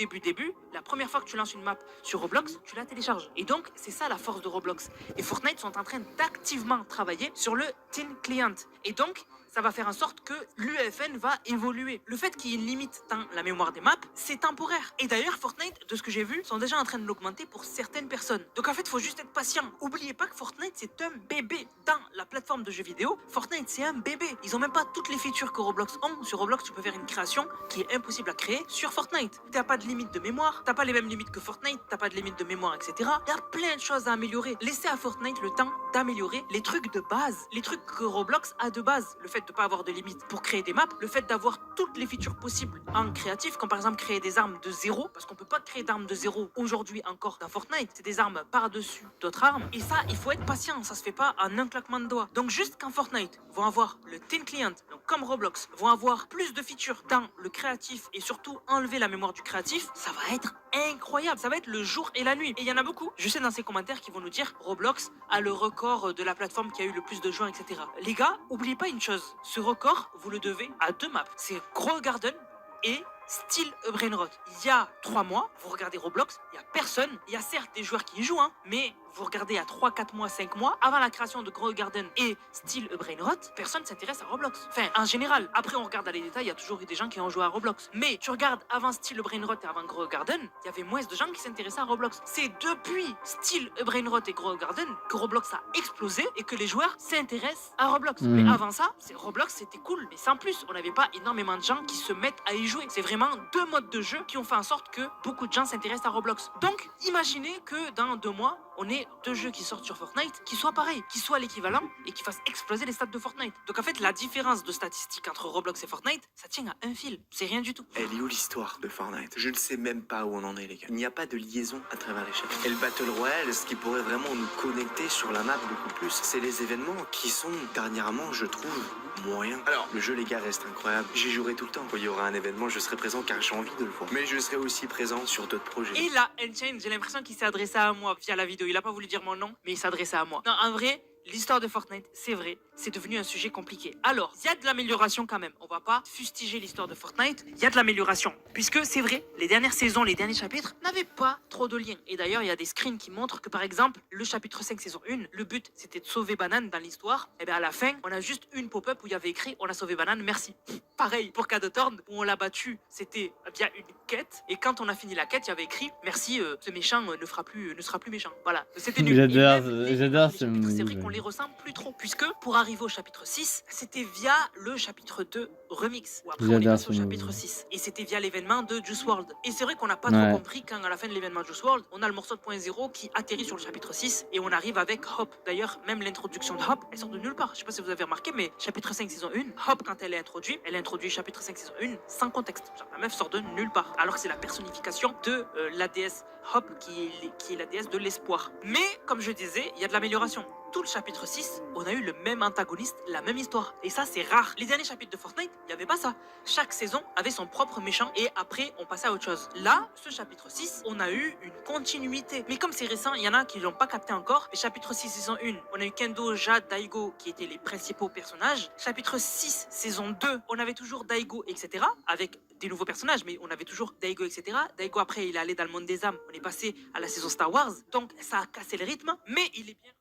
la première fois que tu lances une map sur Roblox, tu la télécharges. Et donc, c'est ça la force de Roblox. Et Fortnite sont en train d'activement travailler sur le Teen Client. Et donc, ça va faire en sorte que l'UEFN va évoluer. Le fait qu'il y ait une limite dans la mémoire des maps, c'est temporaire. Et d'ailleurs, Fortnite, de ce que j'ai vu, sont déjà en train de l'augmenter pour certaines personnes. Donc en fait, il faut juste être patient. Oubliez pas que Fortnite, c'est un bébé. Dans la plateforme de jeux vidéo, Fortnite, c'est un bébé. Ils ont même pas toutes les features que Roblox ont. Sur Roblox, tu peux faire une création qui est impossible à créer sur Fortnite. T'as pas de limite de mémoire, t'as pas les mêmes limites que Fortnite, t'as pas de limite de mémoire, etc. Il y a plein de choses à améliorer. Laissez à Fortnite le temps d'améliorer les trucs de base. Les trucs que Roblox a de base. Le fait de pas avoir de limites pour créer des maps, le fait d'avoir toutes les features possibles en créatif, comme par exemple créer des armes de zéro, parce qu'on peut pas créer d'armes de zéro aujourd'hui encore dans Fortnite, c'est des armes par-dessus d'autres armes, et ça, il faut être patient, ça se fait pas en un claquement de doigts. Donc juste quand Fortnite vont avoir le Teen Client, donc comme Roblox, vont avoir plus de features dans le créatif, et surtout enlever la mémoire du créatif, ça va être incroyable, ça va être le jour et la nuit. Et il y en a beaucoup, je sais dans ces commentaires qui vont nous dire Roblox a le record de la plateforme qui a eu le plus de joueurs, etc. Les gars, oubliez pas une chose, ce record, vous le devez à 2 maps. C'est Grow Garden et Still a Brainrot. Il y a 3 mois, vous regardez Roblox, il n'y a personne. Il y a certes des joueurs qui y jouent, hein, mais vous regardez à 3, 4 mois, 5 mois, avant la création de Grow Garden et Still a Brainrot, personne ne s'intéresse à Roblox. Enfin, en général, après on regarde dans les détails, il y a toujours eu des gens qui ont joué à Roblox. Mais tu regardes avant Still a Brainrot et avant Grow Garden, il y avait moins de gens qui s'intéressaient à Roblox. C'est depuis Still a Brainrot et Grow Garden que Roblox a explosé et que les joueurs s'intéressent à Roblox. Mais avant ça, Roblox c'était cool, mais sans plus. On n'avait pas énormément de gens qui se mettent à y jouer. C'est vraiment 2 modes de jeu qui ont fait en sorte que beaucoup de gens s'intéressent à Roblox. Donc, imaginez que dans 2 mois, on ait 2 jeux qui sortent sur Fortnite qui soient pareils, qui soient l'équivalent et qui fassent exploser les stats de Fortnite. Donc en fait, la différence de statistiques entre Roblox et Fortnite, ça tient à un fil. C'est rien du tout. Elle est où l'histoire de Fortnite? Je ne sais même pas où on en est, les gars. Il n'y a pas de liaison à travers les chapitres. Et le Battle Royale, ce qui pourrait vraiment nous connecter sur la map beaucoup plus, c'est les événements qui sont, dernièrement, je trouve, moyens. Alors, le jeu, les gars, reste incroyable. J'y jouerai tout le temps. Quand il y aura un événement, je serai présent car j'ai envie de le voir. Mais je serai aussi présent sur d'autres projets. Et là, Enchain, j'ai l'impression qu'il s'est adressé à moi via la vidéo. Il a pas voulu dire mon nom, mais il s'adressait à moi. Non, en vrai, l'histoire de Fortnite, c'est vrai, c'est devenu un sujet compliqué. Alors, il y a de l'amélioration quand même. On va pas fustiger l'histoire de Fortnite. Il y a de l'amélioration. Puisque c'est vrai, les dernières saisons, les derniers chapitres n'avaient pas trop de liens. Et d'ailleurs, il y a des screens qui montrent que par exemple, le chapitre 5 saison 1, le but c'était de sauver Banane dans l'histoire. Et bien à la fin, on a juste une pop-up où il y avait écrit on a sauvé Banane, merci. Pareil pour Cadotorn, où on l'a battu, c'était bien une quête. Et quand on a fini la quête, il y avait écrit merci, ce méchant ne sera plus méchant. Voilà, c'était nul. J'adore ce C'est vrai qu'on les les ressent plus trop. Puisque pour arriver au chapitre 6, c'était via le chapitre 2 remix. Ou après on est J'adore passé au ce chapitre move. 6. Et c'était via l'événement de Juice WRLD. Et c'est vrai qu'on n'a pas Ouais. trop compris quand à la fin de l'événement Juice WRLD, on a le morceau de point 0 qui atterrit sur le chapitre 6 et on arrive avec Hop. D'ailleurs, même l'introduction de Hop, elle sort de nulle part. Je sais pas si vous avez remarqué, mais chapitre 5 saison 1, Hop quand elle introduit chapitre 5 saison 1 sans contexte. Genre, la meuf sort de nulle part. Alors que c'est la personnification de la déesse Hop qui est la déesse de l'espoir. Mais comme je disais, il y a de l'amélioration. Tout le chapitre 6, on a eu le même antagoniste, la même histoire. Et ça, c'est rare. Les derniers chapitres de Fortnite, il n'y avait pas ça. Chaque saison avait son propre méchant et après, on passait à autre chose. Là, ce chapitre 6, on a eu une continuité. Mais comme c'est récent, il y en a qui l'ont pas capté encore. Mais chapitre 6, saison 1, on a eu Kendo, Jade, Daigo qui étaient les principaux personnages. Chapitre 6, saison 2, on avait toujours Daigo, etc. avec des nouveaux personnages, mais on avait toujours Daigo, etc. Daigo, après, il est allé dans le monde des âmes. On est passé à la saison Star Wars. Donc, ça a cassé le rythme, mais il est bien.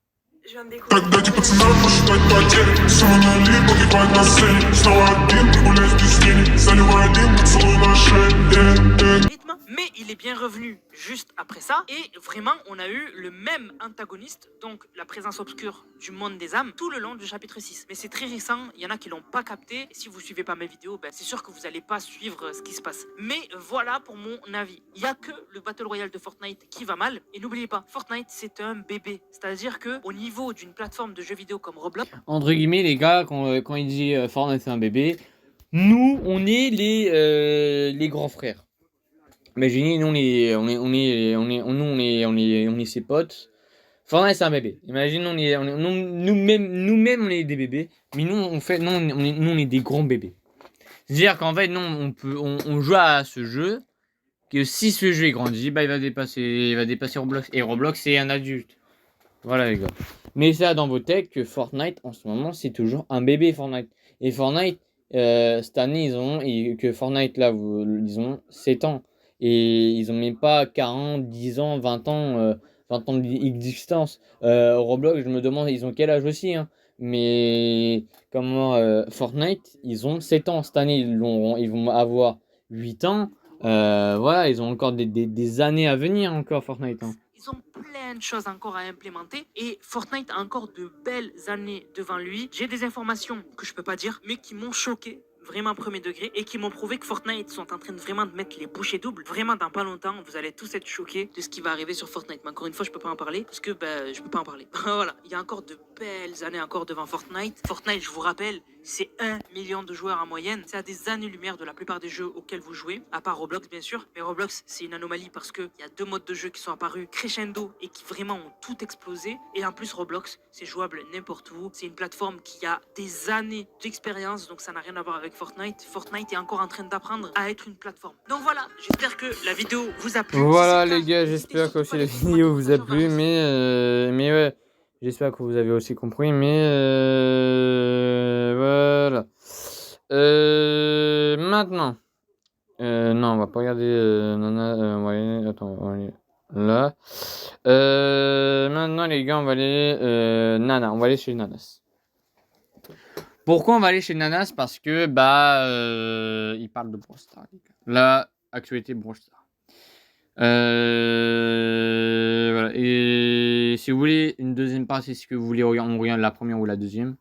Je viens de découvrir. Так дайте пацанам посчитать потери. Все налево погибать на сцене. Снова один гулять без тени. Заливай дым, поцелуй на шее. Rythme, mais il est bien revenu juste après ça. Et vraiment, on a eu le même antagoniste, donc la présence obscure du monde des âmes, tout le long du chapitre 6. Mais c'est très récent, il y en a qui l'ont pas capté. Et si vous suivez pas mes vidéos, ben, c'est sûr que vous allez pas suivre ce qui se passe. Mais voilà pour mon avis. Il y a que le Battle Royale de Fortnite qui va mal. Et n'oubliez pas, Fortnite c'est un bébé. C'est-à-dire que au niveau d'une plateforme de jeux vidéo comme Roblox, Entre guillemets, les gars, quand il dit Fortnite c'est un bébé, nous, on est les grands frères. Imaginez, nous, on est ses potes. Fortnite c'est un bébé. Imagine, nous-mêmes, on est des bébés. Mais nous, on est des grands bébés. C'est-à-dire qu'en fait, nous, on joue à ce jeu. Que si ce jeu est grandi, bah il va dépasser Roblox. Et Roblox, c'est un adulte. Voilà, les gars. Mais ça dans vos têtes que Fortnite, en ce moment, c'est toujours un bébé, Fortnite. Et Fortnite, cette année, Fortnite, là, ils ont 7 ans. Et ils ont même pas 40, 10 ans, 20 ans, 20 ans d'existence. Roblox, je me demande, ils ont quel âge aussi, hein. Mais Fortnite, ils ont 7 ans. Cette année, ils vont avoir 8 ans. Voilà, ils ont encore des années à venir encore, Fortnite, hein. ils ont plein de choses encore à implémenter et Fortnite a encore de belles années devant lui. J'ai des informations que je peux pas dire, mais qui m'ont choqué. Vraiment premier degré, et qui m'ont prouvé que Fortnite sont en train de vraiment de mettre les bouchées doubles. Vraiment, dans pas longtemps, vous allez tous être choqués de ce qui va arriver sur Fortnite. Mais encore une fois, je peux pas en parler, parce que je peux pas en parler. Voilà, il y a encore de belles années encore devant Fortnite. Fortnite, je vous rappelle, c'est 1 million de joueurs en moyenne. C'est à des années-lumière de la plupart des jeux auxquels vous jouez, à part Roblox, bien sûr. Mais Roblox, c'est une anomalie parce qu'il y a 2 modes de jeu qui sont apparus crescendo et qui vraiment ont tout explosé. Et en plus, Roblox, c'est jouable n'importe où. C'est une plateforme qui a des années d'expérience, donc ça n'a rien à voir avec Fortnite. Fortnite est encore en train d'apprendre à être une plateforme. Donc voilà, j'espère que la vidéo vous a plu. Voilà, Si c'est les le cas, gars, n'hésitez j'espère que surtout aussi pas à la laisser des vidéo vous a commentaires plu, mais ouais, j'espère que vous avez aussi compris, mais voilà. Maintenant, non, on va pas regarder Nana, on va aller, attends, on va aller là. Maintenant, les gars, on va aller Nana, on va aller chez Nanas. Pourquoi on va aller chez Nanas? Parce que il parle de Brawl Stars, les gars. La actualité Brawl Stars. Voilà. Et si vous voulez une deuxième partie, si vous voulez on regarde la première ou la deuxième,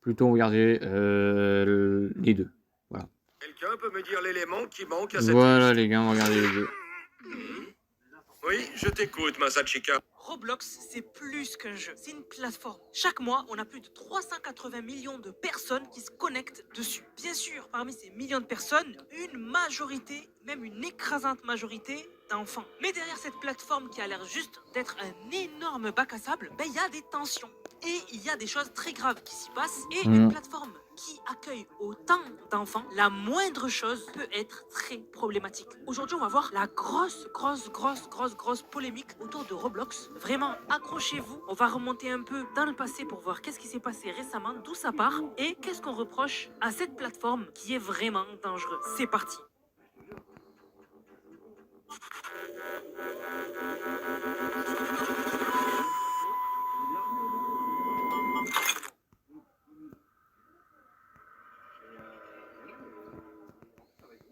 plutôt regardez les deux. Voilà. Quelqu'un peut me dire l'élément qui manque à cette Voilà, liste? les gars, on va regarder les deux. Oui, je t'écoute, Masachika. Roblox, c'est plus qu'un jeu, c'est une plateforme. Chaque mois, on a plus de 380 millions de personnes qui se connectent dessus. Bien sûr, parmi ces millions de personnes, une majorité, même une écrasante majorité, d'enfants. Mais derrière cette plateforme qui a l'air juste d'être un énorme bac à sable, il y a des tensions. Et il y a des choses très graves qui s'y passent. Et une plateforme qui accueille autant d'enfants, la moindre chose peut être très problématique. Aujourd'hui, on va voir la grosse polémique autour de Roblox. Vraiment, accrochez-vous. On va remonter un peu dans le passé pour voir qu'est-ce qui s'est passé récemment, d'où ça part et qu'est-ce qu'on reproche à cette plateforme qui est vraiment dangereuse. C'est parti.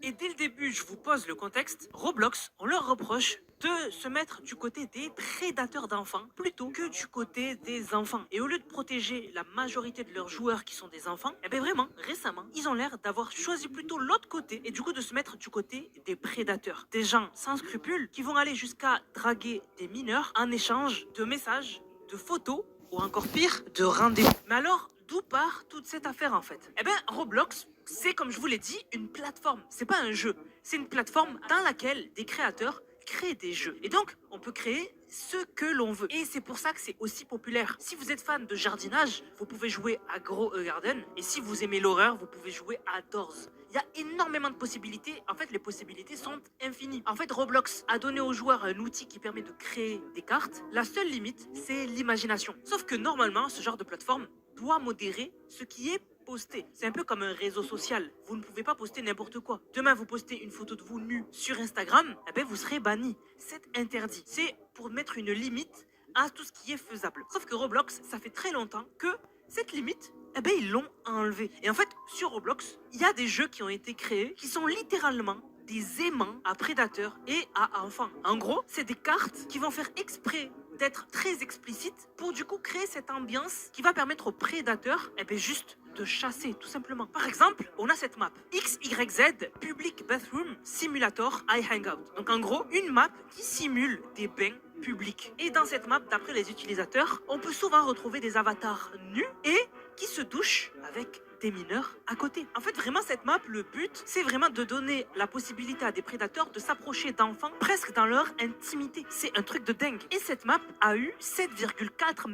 Et dès le début, je vous pose le contexte, Roblox, on leur reproche de se mettre du côté des prédateurs d'enfants plutôt que du côté des enfants. Et au lieu de protéger la majorité de leurs joueurs qui sont des enfants, eh bien vraiment, récemment, ils ont l'air d'avoir choisi plutôt l'autre côté et du coup de se mettre du côté des prédateurs. Des gens sans scrupules qui vont aller jusqu'à draguer des mineurs en échange de messages, de photos ou encore pire, de rendez-vous. Mais alors, d'où part toute cette affaire en fait? Eh bien, Roblox, c'est comme je vous l'ai dit, une plateforme. C'est pas un jeu. C'est une plateforme dans laquelle des créateurs créent des jeux. Et donc, on peut créer ce que l'on veut. Et c'est pour ça que c'est aussi populaire. Si vous êtes fan de jardinage, vous pouvez jouer à Grow a Garden. Et si vous aimez l'horreur, vous pouvez jouer à Doors. Il y a énormément de possibilités. En fait, les possibilités sont infinies. En fait, Roblox a donné aux joueurs un outil qui permet de créer des cartes. La seule limite, c'est l'imagination. Sauf que normalement, ce genre de plateforme doit modérer ce qui est posté. C'est un peu comme un réseau social. Vous ne pouvez pas poster n'importe quoi. Demain, vous postez une photo de vous nu sur Instagram, eh ben, vous serez banni. C'est interdit. C'est pour mettre une limite à tout ce qui est faisable. Sauf que Roblox, ça fait très longtemps que cette limite, eh ben, ils l'ont enlevée. Et en fait, sur Roblox, il y a des jeux qui ont été créés qui sont littéralement des aimants à prédateurs et à enfants. En gros, c'est des cartes qui vont faire exprès d'être très explicites pour du coup créer cette ambiance qui va permettre aux prédateurs, eh ben, juste de chasser, tout simplement. Par exemple, on a cette map XYZ Public Bathroom Simulator I Hangout. Donc en gros, une map qui simule des bains publics. Et dans cette map, d'après les utilisateurs, on peut souvent retrouver des avatars nus et qui se douchent avec des mineurs à côté. En fait, vraiment, cette map, le but, c'est vraiment de donner la possibilité à des prédateurs de s'approcher d'enfants presque dans leur intimité. C'est un truc de dingue. Et cette map a eu 7,4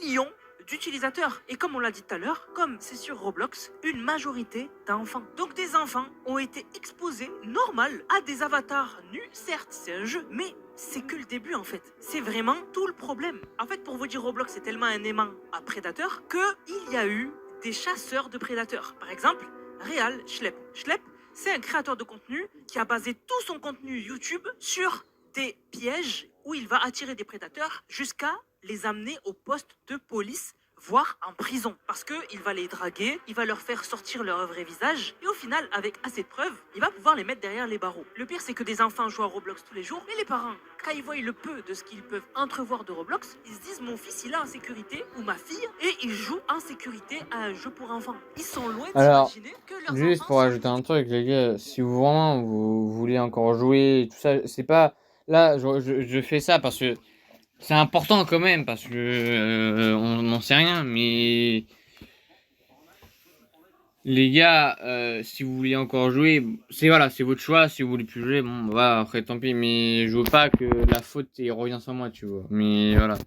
millions d'utilisateurs. Et comme on l'a dit tout à l'heure, comme c'est sur Roblox, une majorité d'enfants. Donc des enfants ont été exposés, normal, à des avatars nus. Certes, c'est un jeu, mais c'est que le début en fait. C'est vraiment tout le problème. En fait, pour vous dire, Roblox est tellement un aimant à prédateurs qu'il y a eu des chasseurs de prédateurs. Par exemple, Real Schlepp. Schlepp, c'est un créateur de contenu qui a basé tout son contenu YouTube sur des pièges où il va attirer des prédateurs jusqu'à les amener au poste de police, voire en prison. Parce qu'il va les draguer, il va leur faire sortir leur vrai visage, et au final, avec assez de preuves, il va pouvoir les mettre derrière les barreaux. Le pire, c'est que des enfants jouent à Roblox tous les jours, et les parents, quand ils voient le peu de ce qu'ils peuvent entrevoir de Roblox, ils se disent, mon fils, il est en sécurité, ou ma fille, et il joue en sécurité à un jeu pour enfants. Ils sont loin de s'imaginer que leurs juste enfants pour ajouter un truc, les gars, si vous vraiment vous voulez encore jouer, tout ça, c'est pas... Là, je fais ça parce que c'est important quand même, parce que on n'en sait rien, mais... Les gars, si vous voulez encore jouer, c'est voilà, c'est votre choix. Si vous voulez plus jouer, bon, bah, après tant pis, mais je veux pas que la faute revient sur moi, tu vois. Mais voilà.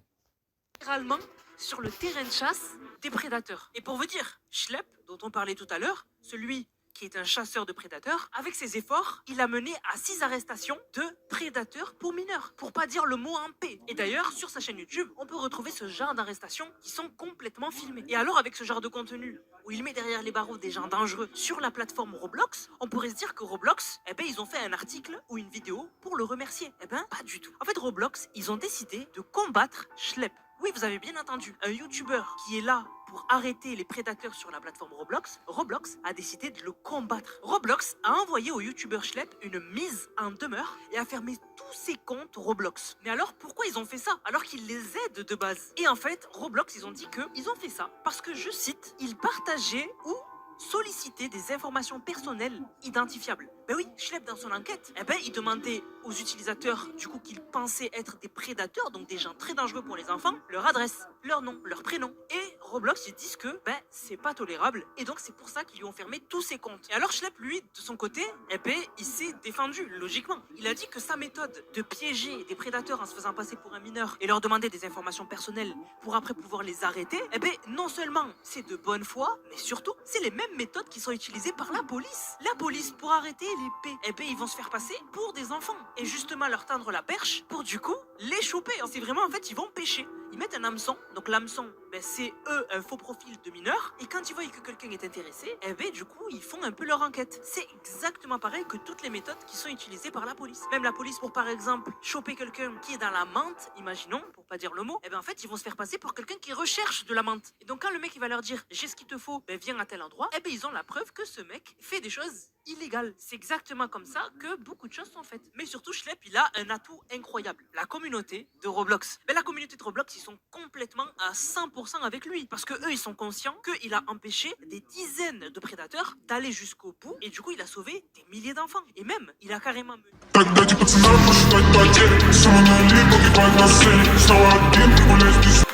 littéralement sur le terrain de chasse des prédateurs. Et pour vous dire, Schlepp, dont on parlait tout à l'heure, celui qui est un chasseur de prédateurs, avec ses efforts, il a mené à 6 arrestations de prédateurs pour mineurs, pour pas dire le mot en P. Et d'ailleurs, sur sa chaîne YouTube, on peut retrouver ce genre d'arrestations qui sont complètement filmées. Et alors, avec ce genre de contenu, où il met derrière les barreaux des gens dangereux sur la plateforme Roblox, on pourrait se dire que Roblox, eh ben, ils ont fait un article ou une vidéo pour le remercier. Eh ben, pas du tout. En fait, Roblox, ils ont décidé de combattre Schlepp. Oui, vous avez bien entendu, un YouTuber qui est là pour arrêter les prédateurs sur la plateforme Roblox, Roblox a décidé de le combattre. Roblox a envoyé au YouTuber Schlepp une mise en demeure et a fermé tous ses comptes Roblox. Mais alors, pourquoi ils ont fait ça alors qu'ils les aident de base? Et en fait, Roblox, ils ont dit qu'ils ont fait ça parce que, je cite, ils partageaient ou solliciter des informations personnelles identifiables. Ben oui, Schlepp, dans son enquête, eh ben, il demandait aux utilisateurs, du coup, qu'ils pensaient être des prédateurs, donc des gens très dangereux pour les enfants, leur adresse, leur nom, leur prénom. Et Roblox, ils disent que, ben, c'est pas tolérable, et donc c'est pour ça qu'ils lui ont fermé tous ses comptes. Et alors Schlepp, lui, de son côté, eh ben, il s'est défendu, logiquement. Il a dit que sa méthode de piéger des prédateurs en se faisant passer pour un mineur et leur demander des informations personnelles pour après pouvoir les arrêter, eh ben, non seulement c'est de bonne foi, mais surtout, c'est les mêmes méthodes qui sont utilisées par la police. La police, pour arrêter les P, eh ben, ils vont se faire passer pour des enfants et justement leur tendre la perche pour du coup les choper. C'est vraiment, en fait, ils vont pêcher. ils mettent un hameçon. Donc l'hameçon, ben, c'est eux un faux profil de mineur. Et quand ils voient que quelqu'un est intéressé, eh ben, du coup, ils font un peu leur enquête. C'est exactement pareil que toutes les méthodes qui sont utilisées par la police. Même la police pour, par exemple, choper quelqu'un qui est dans la menthe, imaginons, pour pas dire le mot, eh ben, en fait, ils vont se faire passer pour quelqu'un qui recherche de la menthe. Et donc, quand le mec il va leur dire j'ai ce qu'il te faut, ben, viens à tel endroit, eh ben, ils ont la preuve que ce mec fait des choses illégales. C'est exactement comme ça que beaucoup de choses sont faites. Mais surtout, Schlepp, il a un atout incroyable. La communauté de Roblox. Ben, la communauté de Roblox, ils sont complètement à 100% avec lui. Parce que eux, ils sont conscients qu'il a empêché des dizaines de prédateurs d'aller jusqu'au bout. Et du coup, il a sauvé des milliers d'enfants. Et même, il a carrément... Когда пацанам посчитать потери, самоналит, погибать на сцене. Снова один, гулять без...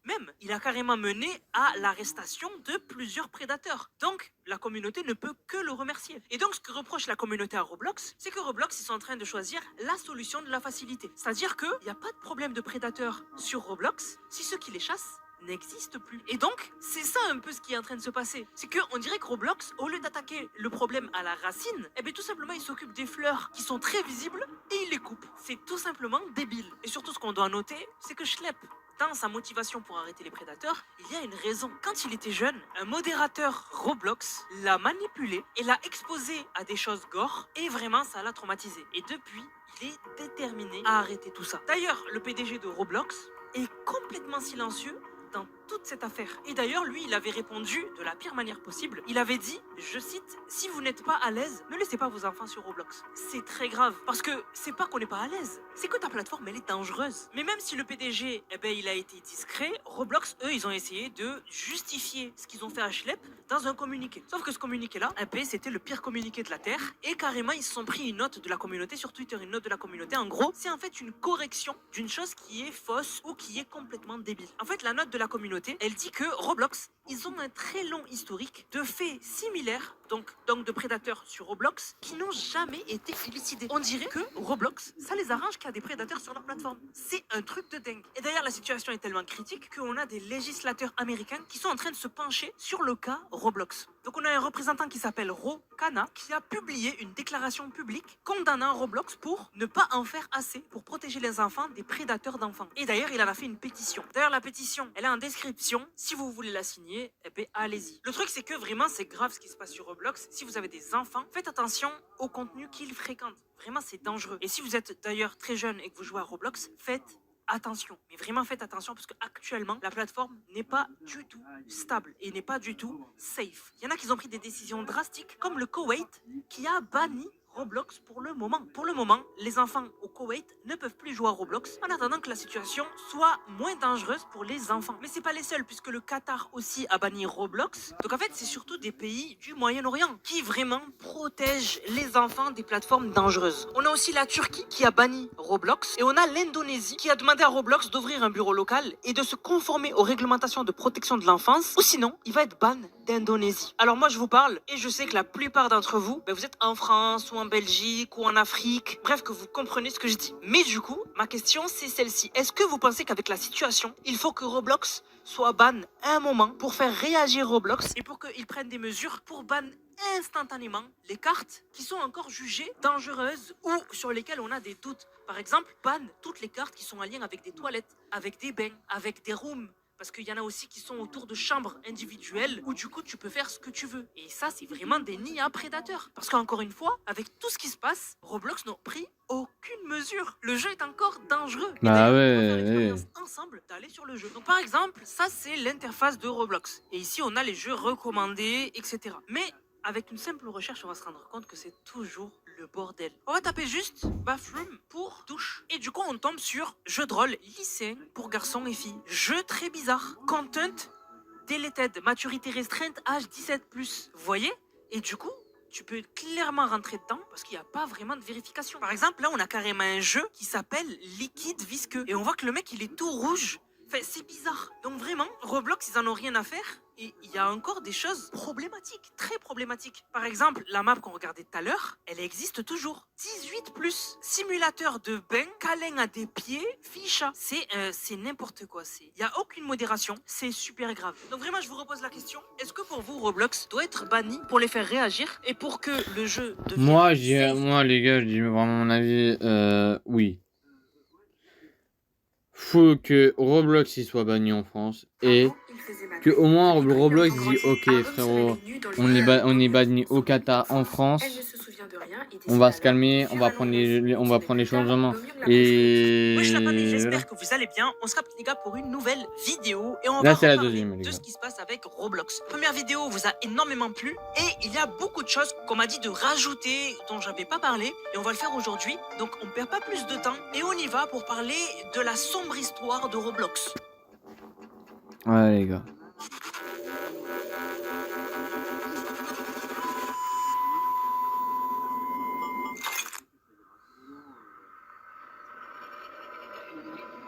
Même, il a carrément mené à l'arrestation de plusieurs prédateurs. Donc, la communauté ne peut que le remercier. Et donc, ce que reproche la communauté à Roblox, c'est que Roblox, ils sont en train de choisir la solution de la facilité. C'est-à-dire qu'il n'y a pas de problème de prédateurs sur Roblox si ceux qui les chassent n'existe plus. Et donc, c'est ça un peu ce qui est en train de se passer. C'est qu'on dirait que Roblox, au lieu d'attaquer le problème à la racine, eh bien tout simplement, il s'occupe des fleurs qui sont très visibles et il les coupe. C'est tout simplement débile. Et surtout, ce qu'on doit noter, c'est que Schlepp, dans sa motivation pour arrêter les prédateurs, il y a une raison. Quand il était jeune, un modérateur Roblox l'a manipulé et l'a exposé à des choses gore et vraiment ça l'a traumatisé. Et depuis, il est déterminé à arrêter tout ça. D'ailleurs, le PDG de Roblox est complètement silencieux dans toute cette affaire. Et d'ailleurs, lui, il avait répondu de la pire manière possible. Il avait dit, je cite, si vous n'êtes pas à l'aise, ne laissez pas vos enfants sur Roblox. C'est très grave, parce que c'est pas qu'on n'est pas à l'aise, c'est que ta plateforme, elle est dangereuse. Mais même si le PDG, eh ben, il a été discret, Roblox, eux, ils ont essayé de justifier ce qu'ils ont fait à Schlepp dans un communiqué. Sauf que ce communiqué-là, eh ben, c'était le pire communiqué de la Terre, et carrément, ils se sont pris une note de la communauté sur Twitter, une note de la communauté. En gros, c'est en fait une correction d'une chose qui est fausse ou qui est complètement débile. En fait, la note de la communauté, elle dit que Roblox, ils ont un très long historique de faits similaires, donc de prédateurs sur Roblox, qui n'ont jamais été élucidés. On dirait que Roblox, ça les arrange qu'il y a des prédateurs sur leur plateforme. C'est un truc de dingue. Et d'ailleurs, la situation est tellement critique qu'on a des législateurs américains qui sont en train de se pencher sur le cas Roblox. Donc on a un représentant qui s'appelle Ro Khanna, qui a publié une déclaration publique condamnant Roblox pour ne pas en faire assez pour protéger les enfants des prédateurs d'enfants. Et d'ailleurs, il en a fait une pétition. D'ailleurs, la pétition, elle est en description. Si vous voulez la signer, eh ben, allez-y. Le truc, c'est que vraiment, c'est grave ce qui se passe sur Roblox. Si vous avez des enfants, faites attention au contenu qu'ils fréquentent. Vraiment, c'est dangereux. Et si vous êtes d'ailleurs très jeune et que vous jouez à Roblox, faites attention. Mais vraiment, faites attention parce qu'actuellement, la plateforme n'est pas du tout stable et n'est pas du tout safe. Il y en a qui ont pris des décisions drastiques, comme le Koweït, qui a banni Roblox pour le moment. Pour le moment, les enfants au Koweït ne peuvent plus jouer à Roblox en attendant que la situation soit moins dangereuse pour les enfants. Mais c'est pas les seuls, puisque le Qatar aussi a banni Roblox. Donc en fait, c'est surtout des pays du Moyen-Orient qui vraiment protègent les enfants des plateformes dangereuses. On a aussi la Turquie qui a banni Roblox et on a l'Indonésie qui a demandé à Roblox d'ouvrir un bureau local et de se conformer aux réglementations de protection de l'enfance, ou sinon, il va être ban d'Indonésie. Alors moi, je vous parle et je sais que la plupart d'entre vous, vous êtes en France ou en Belgique ou en Afrique, bref, que vous comprenez ce que je dis. Mais du coup, ma question c'est celle-ci. Est-ce que vous pensez qu'avec la situation, il faut que Roblox soit ban un moment pour faire réagir Roblox et pour qu'ils prennent des mesures pour ban instantanément les cartes qui sont encore jugées dangereuses ou sur lesquelles on a des doutes. Par exemple, ban toutes les cartes qui sont en lien avec des toilettes, avec des bains, avec des rooms. Parce qu'il y en a aussi qui sont autour de chambres individuelles où du coup tu peux faire ce que tu veux. Et ça, c'est vraiment des nids à prédateurs. Parce qu'encore une fois, avec tout ce qui se passe, Roblox n'a pris aucune mesure. Le jeu est encore dangereux. Bah On va faire ouais. l'expérience ensemble d'aller sur le jeu. Donc par exemple, ça c'est l'interface de Roblox. Et ici, on a les jeux recommandés, etc. Mais avec une simple recherche, on va se rendre compte que c'est toujours le bordel. On va taper juste bathroom pour douche. Et du coup, on tombe sur jeu de rôle lycéen pour garçons et filles. Jeu très bizarre. Content deleted. Maturité restreinte, âge 17+. Vous voyez? Et du coup, tu peux clairement rentrer dedans parce qu'il n'y a pas vraiment de vérification. Par exemple, là, on a carrément un jeu qui s'appelle Liquide Visqueux. Et on voit que le mec, il est tout rouge. Enfin, c'est bizarre. Donc vraiment, Roblox, ils en ont rien à faire. Et il y a encore des choses problématiques, très problématiques. Par exemple, la map qu'on regardait tout à l'heure, elle existe toujours. 18+, simulateur de bain, câlin à des pieds, ficha. C'est n'importe quoi. Il n'y a aucune modération, c'est super grave. Donc vraiment, je vous repose la question. Est-ce que pour vous, Roblox doit être banni pour les faire réagir et pour que le jeu devienne... Moi, les gars, je dis vraiment mon avis. Oui. faut que Roblox il soit banni en France et que au moins Roblox dit ok frérot, on est banni au Qatar, en France. On va se calmer, on va prendre les choses en main. Et Wesh la famille, voilà. j'espère que vous allez bien. On se capte les gars pour une nouvelle vidéo et on Là, va c'est la reparler deuxième, les de gars. ce qui se passe avec Roblox. Première vidéo vous a énormément plu et il y a beaucoup de choses qu'on m'a dit de rajouter dont j'avais pas parlé et on va le faire aujourd'hui. Donc on perd pas plus de temps et on y va pour parler de la sombre histoire de Roblox. Ouais les gars.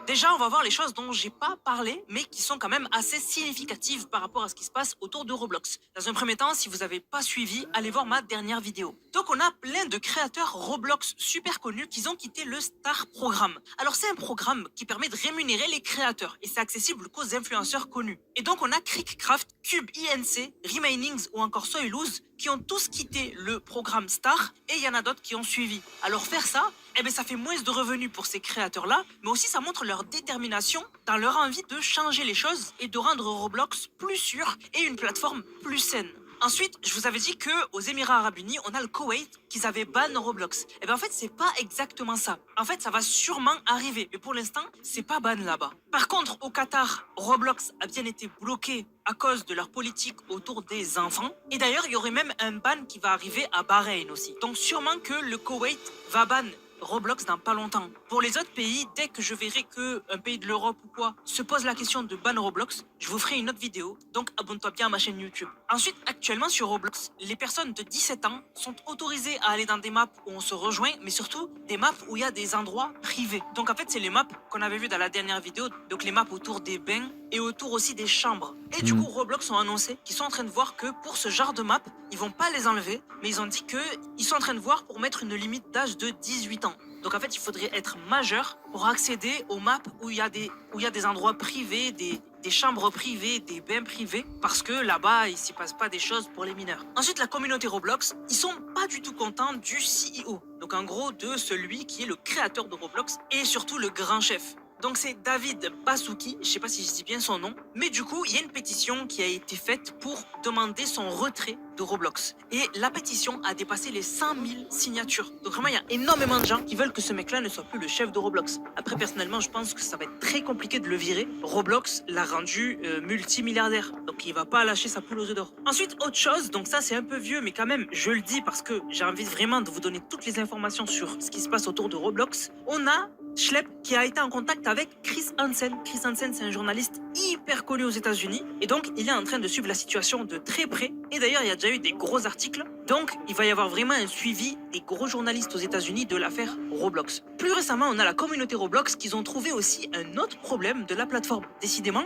Déjà, on va voir les choses dont j'ai pas parlé, mais qui sont quand même assez significatives par rapport à ce qui se passe autour de Roblox. Dans un premier temps, si vous avez pas suivi, allez voir ma dernière vidéo. Donc, on a plein de créateurs Roblox super connus qui ont quitté le Star Programme. Alors, c'est un programme qui permet de rémunérer les créateurs et c'est accessible qu'aux influenceurs connus. Et donc, on a Crickcraft, Cube INC, Remainings ou encore Soyloose qui ont tous quitté le programme Star et il y en a d'autres qui ont suivi. Alors, faire ça, eh ben, ça fait moins de revenus pour ces créateurs-là, mais aussi ça montre leur détermination dans leur envie de changer les choses et de rendre Roblox plus sûr et une plateforme plus saine. Ensuite, je vous avais dit que aux Émirats Arabes Unis, on a le Koweït qu'ils avaient ban Roblox. Et bien en fait, c'est pas exactement ça. En fait, ça va sûrement arriver, mais pour l'instant, c'est pas ban là-bas. Par contre, au Qatar, Roblox a bien été bloqué à cause de leur politique autour des enfants. Et d'ailleurs, il y aurait même un ban qui va arriver à Bahreïn aussi. Donc sûrement que le Koweït va ban Roblox dans pas longtemps. Pour les autres pays, dès que je verrai que un pays de l'Europe ou quoi se pose la question de ban Roblox, je vous ferai une autre vidéo. Donc abonne-toi bien à ma chaîne YouTube. Ensuite, actuellement sur Roblox, les personnes de 17 ans sont autorisées à aller dans des maps où on se rejoint, mais surtout des maps où il y a des endroits privés. Donc en fait, c'est les maps qu'on avait vu dans la dernière vidéo, donc les maps autour des bains et autour aussi des chambres. Et du coup, Roblox ont annoncé qu'ils sont en train de voir que pour ce genre de map, ils vont pas les enlever, mais ils ont dit qu'ils sont en train de voir pour mettre une limite d'âge de 18 ans. Donc en fait, il faudrait être majeur pour accéder aux maps où il y a des endroits privés, des chambres privées, des bains privés, parce que là-bas, il s'y passe pas des choses pour les mineurs. Ensuite, la communauté Roblox, ils sont pas du tout contents du CEO. Donc en gros, de celui qui est le créateur de Roblox et surtout le grand chef. Donc c'est David Basouki, je sais pas si je dis bien son nom, mais du coup, il y a une pétition qui a été faite pour demander son retrait de Roblox. Et la pétition a dépassé les 100 000 signatures. Donc vraiment, il y a énormément de gens qui veulent que ce mec-là ne soit plus le chef de Roblox. Après, personnellement, je pense que ça va être très compliqué de le virer. Roblox l'a rendu multimilliardaire, donc il va pas lâcher sa poule aux œufs d'or. Ensuite, autre chose, donc ça c'est un peu vieux, mais quand même, je le dis parce que j'ai envie vraiment de vous donner toutes les informations sur ce qui se passe autour de Roblox. On a Schlepp qui a été en contact avec Chris Hansen. Chris Hansen, c'est un journaliste hyper connu aux États-Unis et donc il est en train de suivre la situation de très près. Et d'ailleurs, il y a déjà eu des gros articles. Donc, il va y avoir vraiment un suivi des gros journalistes aux États-Unis de l'affaire Roblox. Plus récemment, on a la communauté Roblox qui ont trouvé aussi un autre problème de la plateforme. Décidément,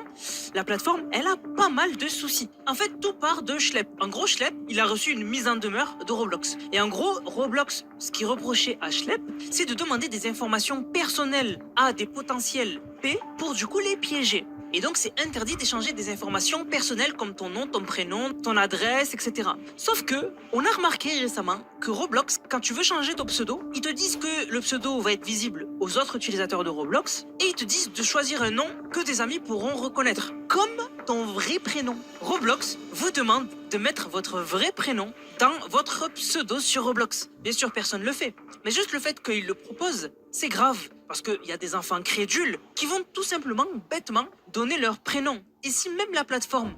la plateforme, elle a pas mal de soucis. En fait, tout part de Schlepp. En gros, Schlepp, il a reçu une mise en demeure de Roblox. Et en gros, Roblox, ce qui reprochait à Schlepp, c'est de demander des informations personnelles à des potentiels P pour du coup les piéger. Et donc, c'est interdit d'échanger des informations personnelles comme ton nom, ton prénom, ton adresse, etc. Sauf que, on a remarqué récemment que Roblox, quand tu veux changer ton pseudo, ils te disent que le pseudo va être visible aux autres utilisateurs de Roblox et ils te disent de choisir un nom que tes amis pourront reconnaître, comme ton vrai prénom. Roblox vous demande de mettre votre vrai prénom dans votre pseudo sur Roblox. Bien sûr, personne ne le fait. Mais juste le fait qu'ils le proposent, c'est grave. Parce qu'il y a des enfants crédules qui vont tout simplement, bêtement, donner leur prénom. Et si même la plateforme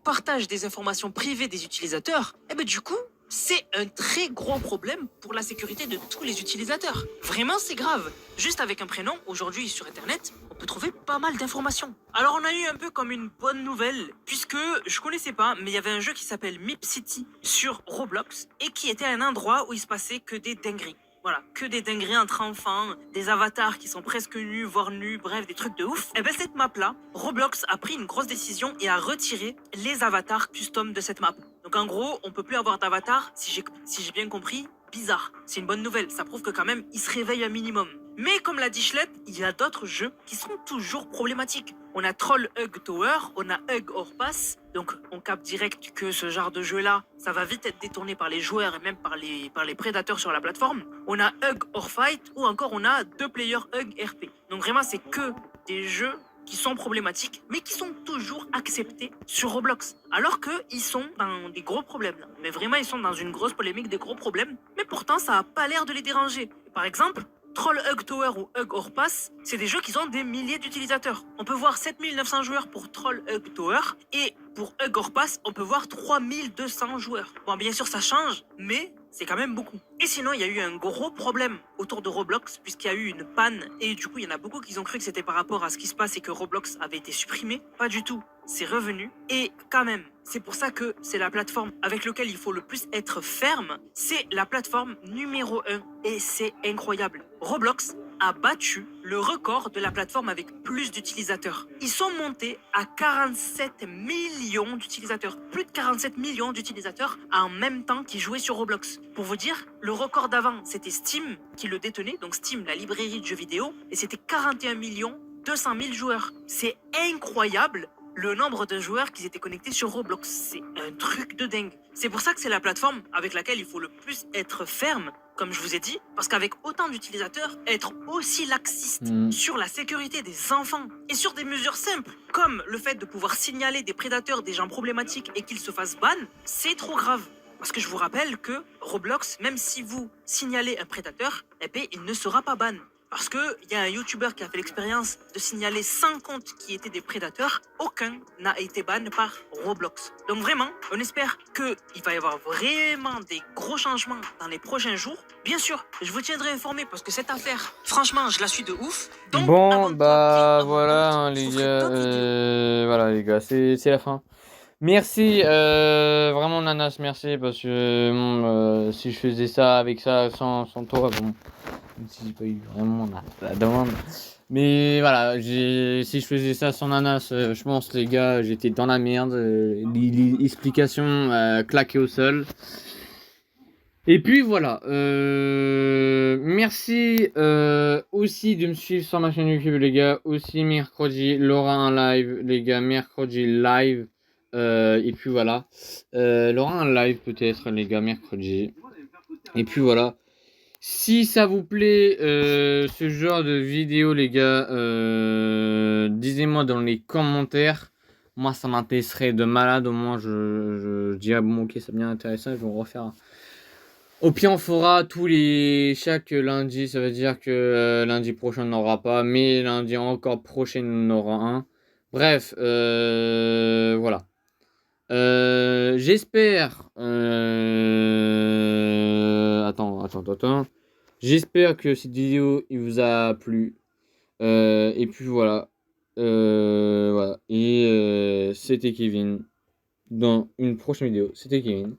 partage des informations privées des utilisateurs, du coup, c'est un très gros problème pour la sécurité de tous les utilisateurs. Vraiment, c'est grave. Juste avec un prénom, aujourd'hui sur Internet, on peut trouver pas mal d'informations. Alors on a eu un peu comme une bonne nouvelle, puisque je connaissais pas, mais il y avait un jeu qui s'appelle Mip City sur Roblox, et qui était un endroit où il se passait que des dingueries. Voilà, que des dingueries entre enfants, des avatars qui sont presque nus, voire nus, bref, des trucs de ouf. Et cette map-là, Roblox a pris une grosse décision et a retiré les avatars custom de cette map. Donc en gros, on peut plus avoir d'avatar, si j'ai bien compris, bizarre. C'est une bonne nouvelle, ça prouve que quand même, ils se réveillent un minimum. Mais comme l'a dit Schlepp, il y a d'autres jeux qui sont toujours problématiques. On a Troll Hug Tower, on a Hug Hors Pass, donc on capte direct que ce genre de jeu-là, ça va vite être détourné par les joueurs et même par les prédateurs sur la plateforme. On a Hug Hors Fight ou encore on a 2 player Hug RP. Donc vraiment c'est que des jeux qui sont problématiques, mais qui sont toujours acceptés sur Roblox. Alors qu'ils sont dans des gros problèmes. Là. Mais vraiment, ils sont dans une grosse polémique, des gros problèmes. Mais pourtant, ça n'a pas l'air de les déranger. Par exemple, Troll Hug Tower ou Hug Overpass, c'est des jeux qui ont des milliers d'utilisateurs. On peut voir 7900 joueurs pour Troll Hug Tower et pour Hug Overpass, on peut voir 3200 joueurs. Bon, bien sûr, ça change, mais c'est quand même beaucoup. Et sinon, il y a eu un gros problème autour de Roblox, puisqu'il y a eu une panne, et du coup, il y en a beaucoup qui ont cru que c'était par rapport à ce qui se passe et que Roblox avait été supprimé. Pas du tout, c'est revenu. Et quand même, c'est pour ça que c'est la plateforme avec laquelle il faut le plus être ferme. C'est la plateforme numéro 1, et c'est incroyable. Roblox a battu le record de la plateforme avec plus d'utilisateurs. Ils sont montés à 47 millions d'utilisateurs. Plus de 47 millions d'utilisateurs en même temps qui jouaient sur Roblox. Pour vous dire, le record d'avant, c'était Steam qui le détenait. Donc Steam, la librairie de jeux vidéo. Et c'était 41 200 000 joueurs. C'est incroyable le nombre de joueurs qui étaient connectés sur Roblox. C'est un truc de dingue. C'est pour ça que c'est la plateforme avec laquelle il faut le plus être ferme, comme je vous ai dit, parce qu'avec autant d'utilisateurs, être aussi laxiste sur la sécurité des enfants et sur des mesures simples, comme le fait de pouvoir signaler des prédateurs, des gens problématiques et qu'ils se fassent ban, c'est trop grave. Parce que je vous rappelle que Roblox, même si vous signalez un prédateur, eh bien, il ne sera pas ban. Parce qu'il y a un YouTuber qui a fait l'expérience de signaler 100 comptes qui étaient des prédateurs. Aucun n'a été ban par Roblox. Donc vraiment, on espère qu'il va y avoir vraiment des gros changements dans les prochains jours. Bien sûr, je vous tiendrai informé parce que cette affaire, franchement, je la suis de ouf. Donc, bon, bah voilà, hein, les gars. Voilà, les gars, c'est la fin. Merci, vraiment Nanas, merci parce que bon, si je faisais ça avec ça sans toi, bon, si j'ai pas eu vraiment la demande. Mais voilà, si je faisais ça sans Nanas, je pense les gars, j'étais dans la merde. L'explication claquée au sol. Et puis voilà, merci aussi de me suivre sur ma chaîne YouTube les gars. Aussi mercredi, Laura un live les gars, mercredi live. Et puis voilà, Laura un live peut-être les gars mercredi. Et puis voilà, si ça vous plaît ce genre de vidéo les gars, dites-moi dans les commentaires. Moi ça m'intéresserait de malade, au moins je dirais bon ok c'est bien intéressant, je vais en refaire. Au pire on fera chaque lundi, ça veut dire que lundi prochain on n'aura pas, mais lundi encore prochain on en aura un. Bref, voilà. J'espère. Attends. J'espère que cette vidéo il vous a plu. Et puis voilà. Voilà. Et c'était Kevin. Dans une prochaine vidéo, c'était Kevin.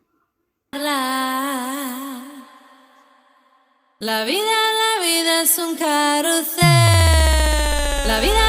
La vida es un carrusel. La vida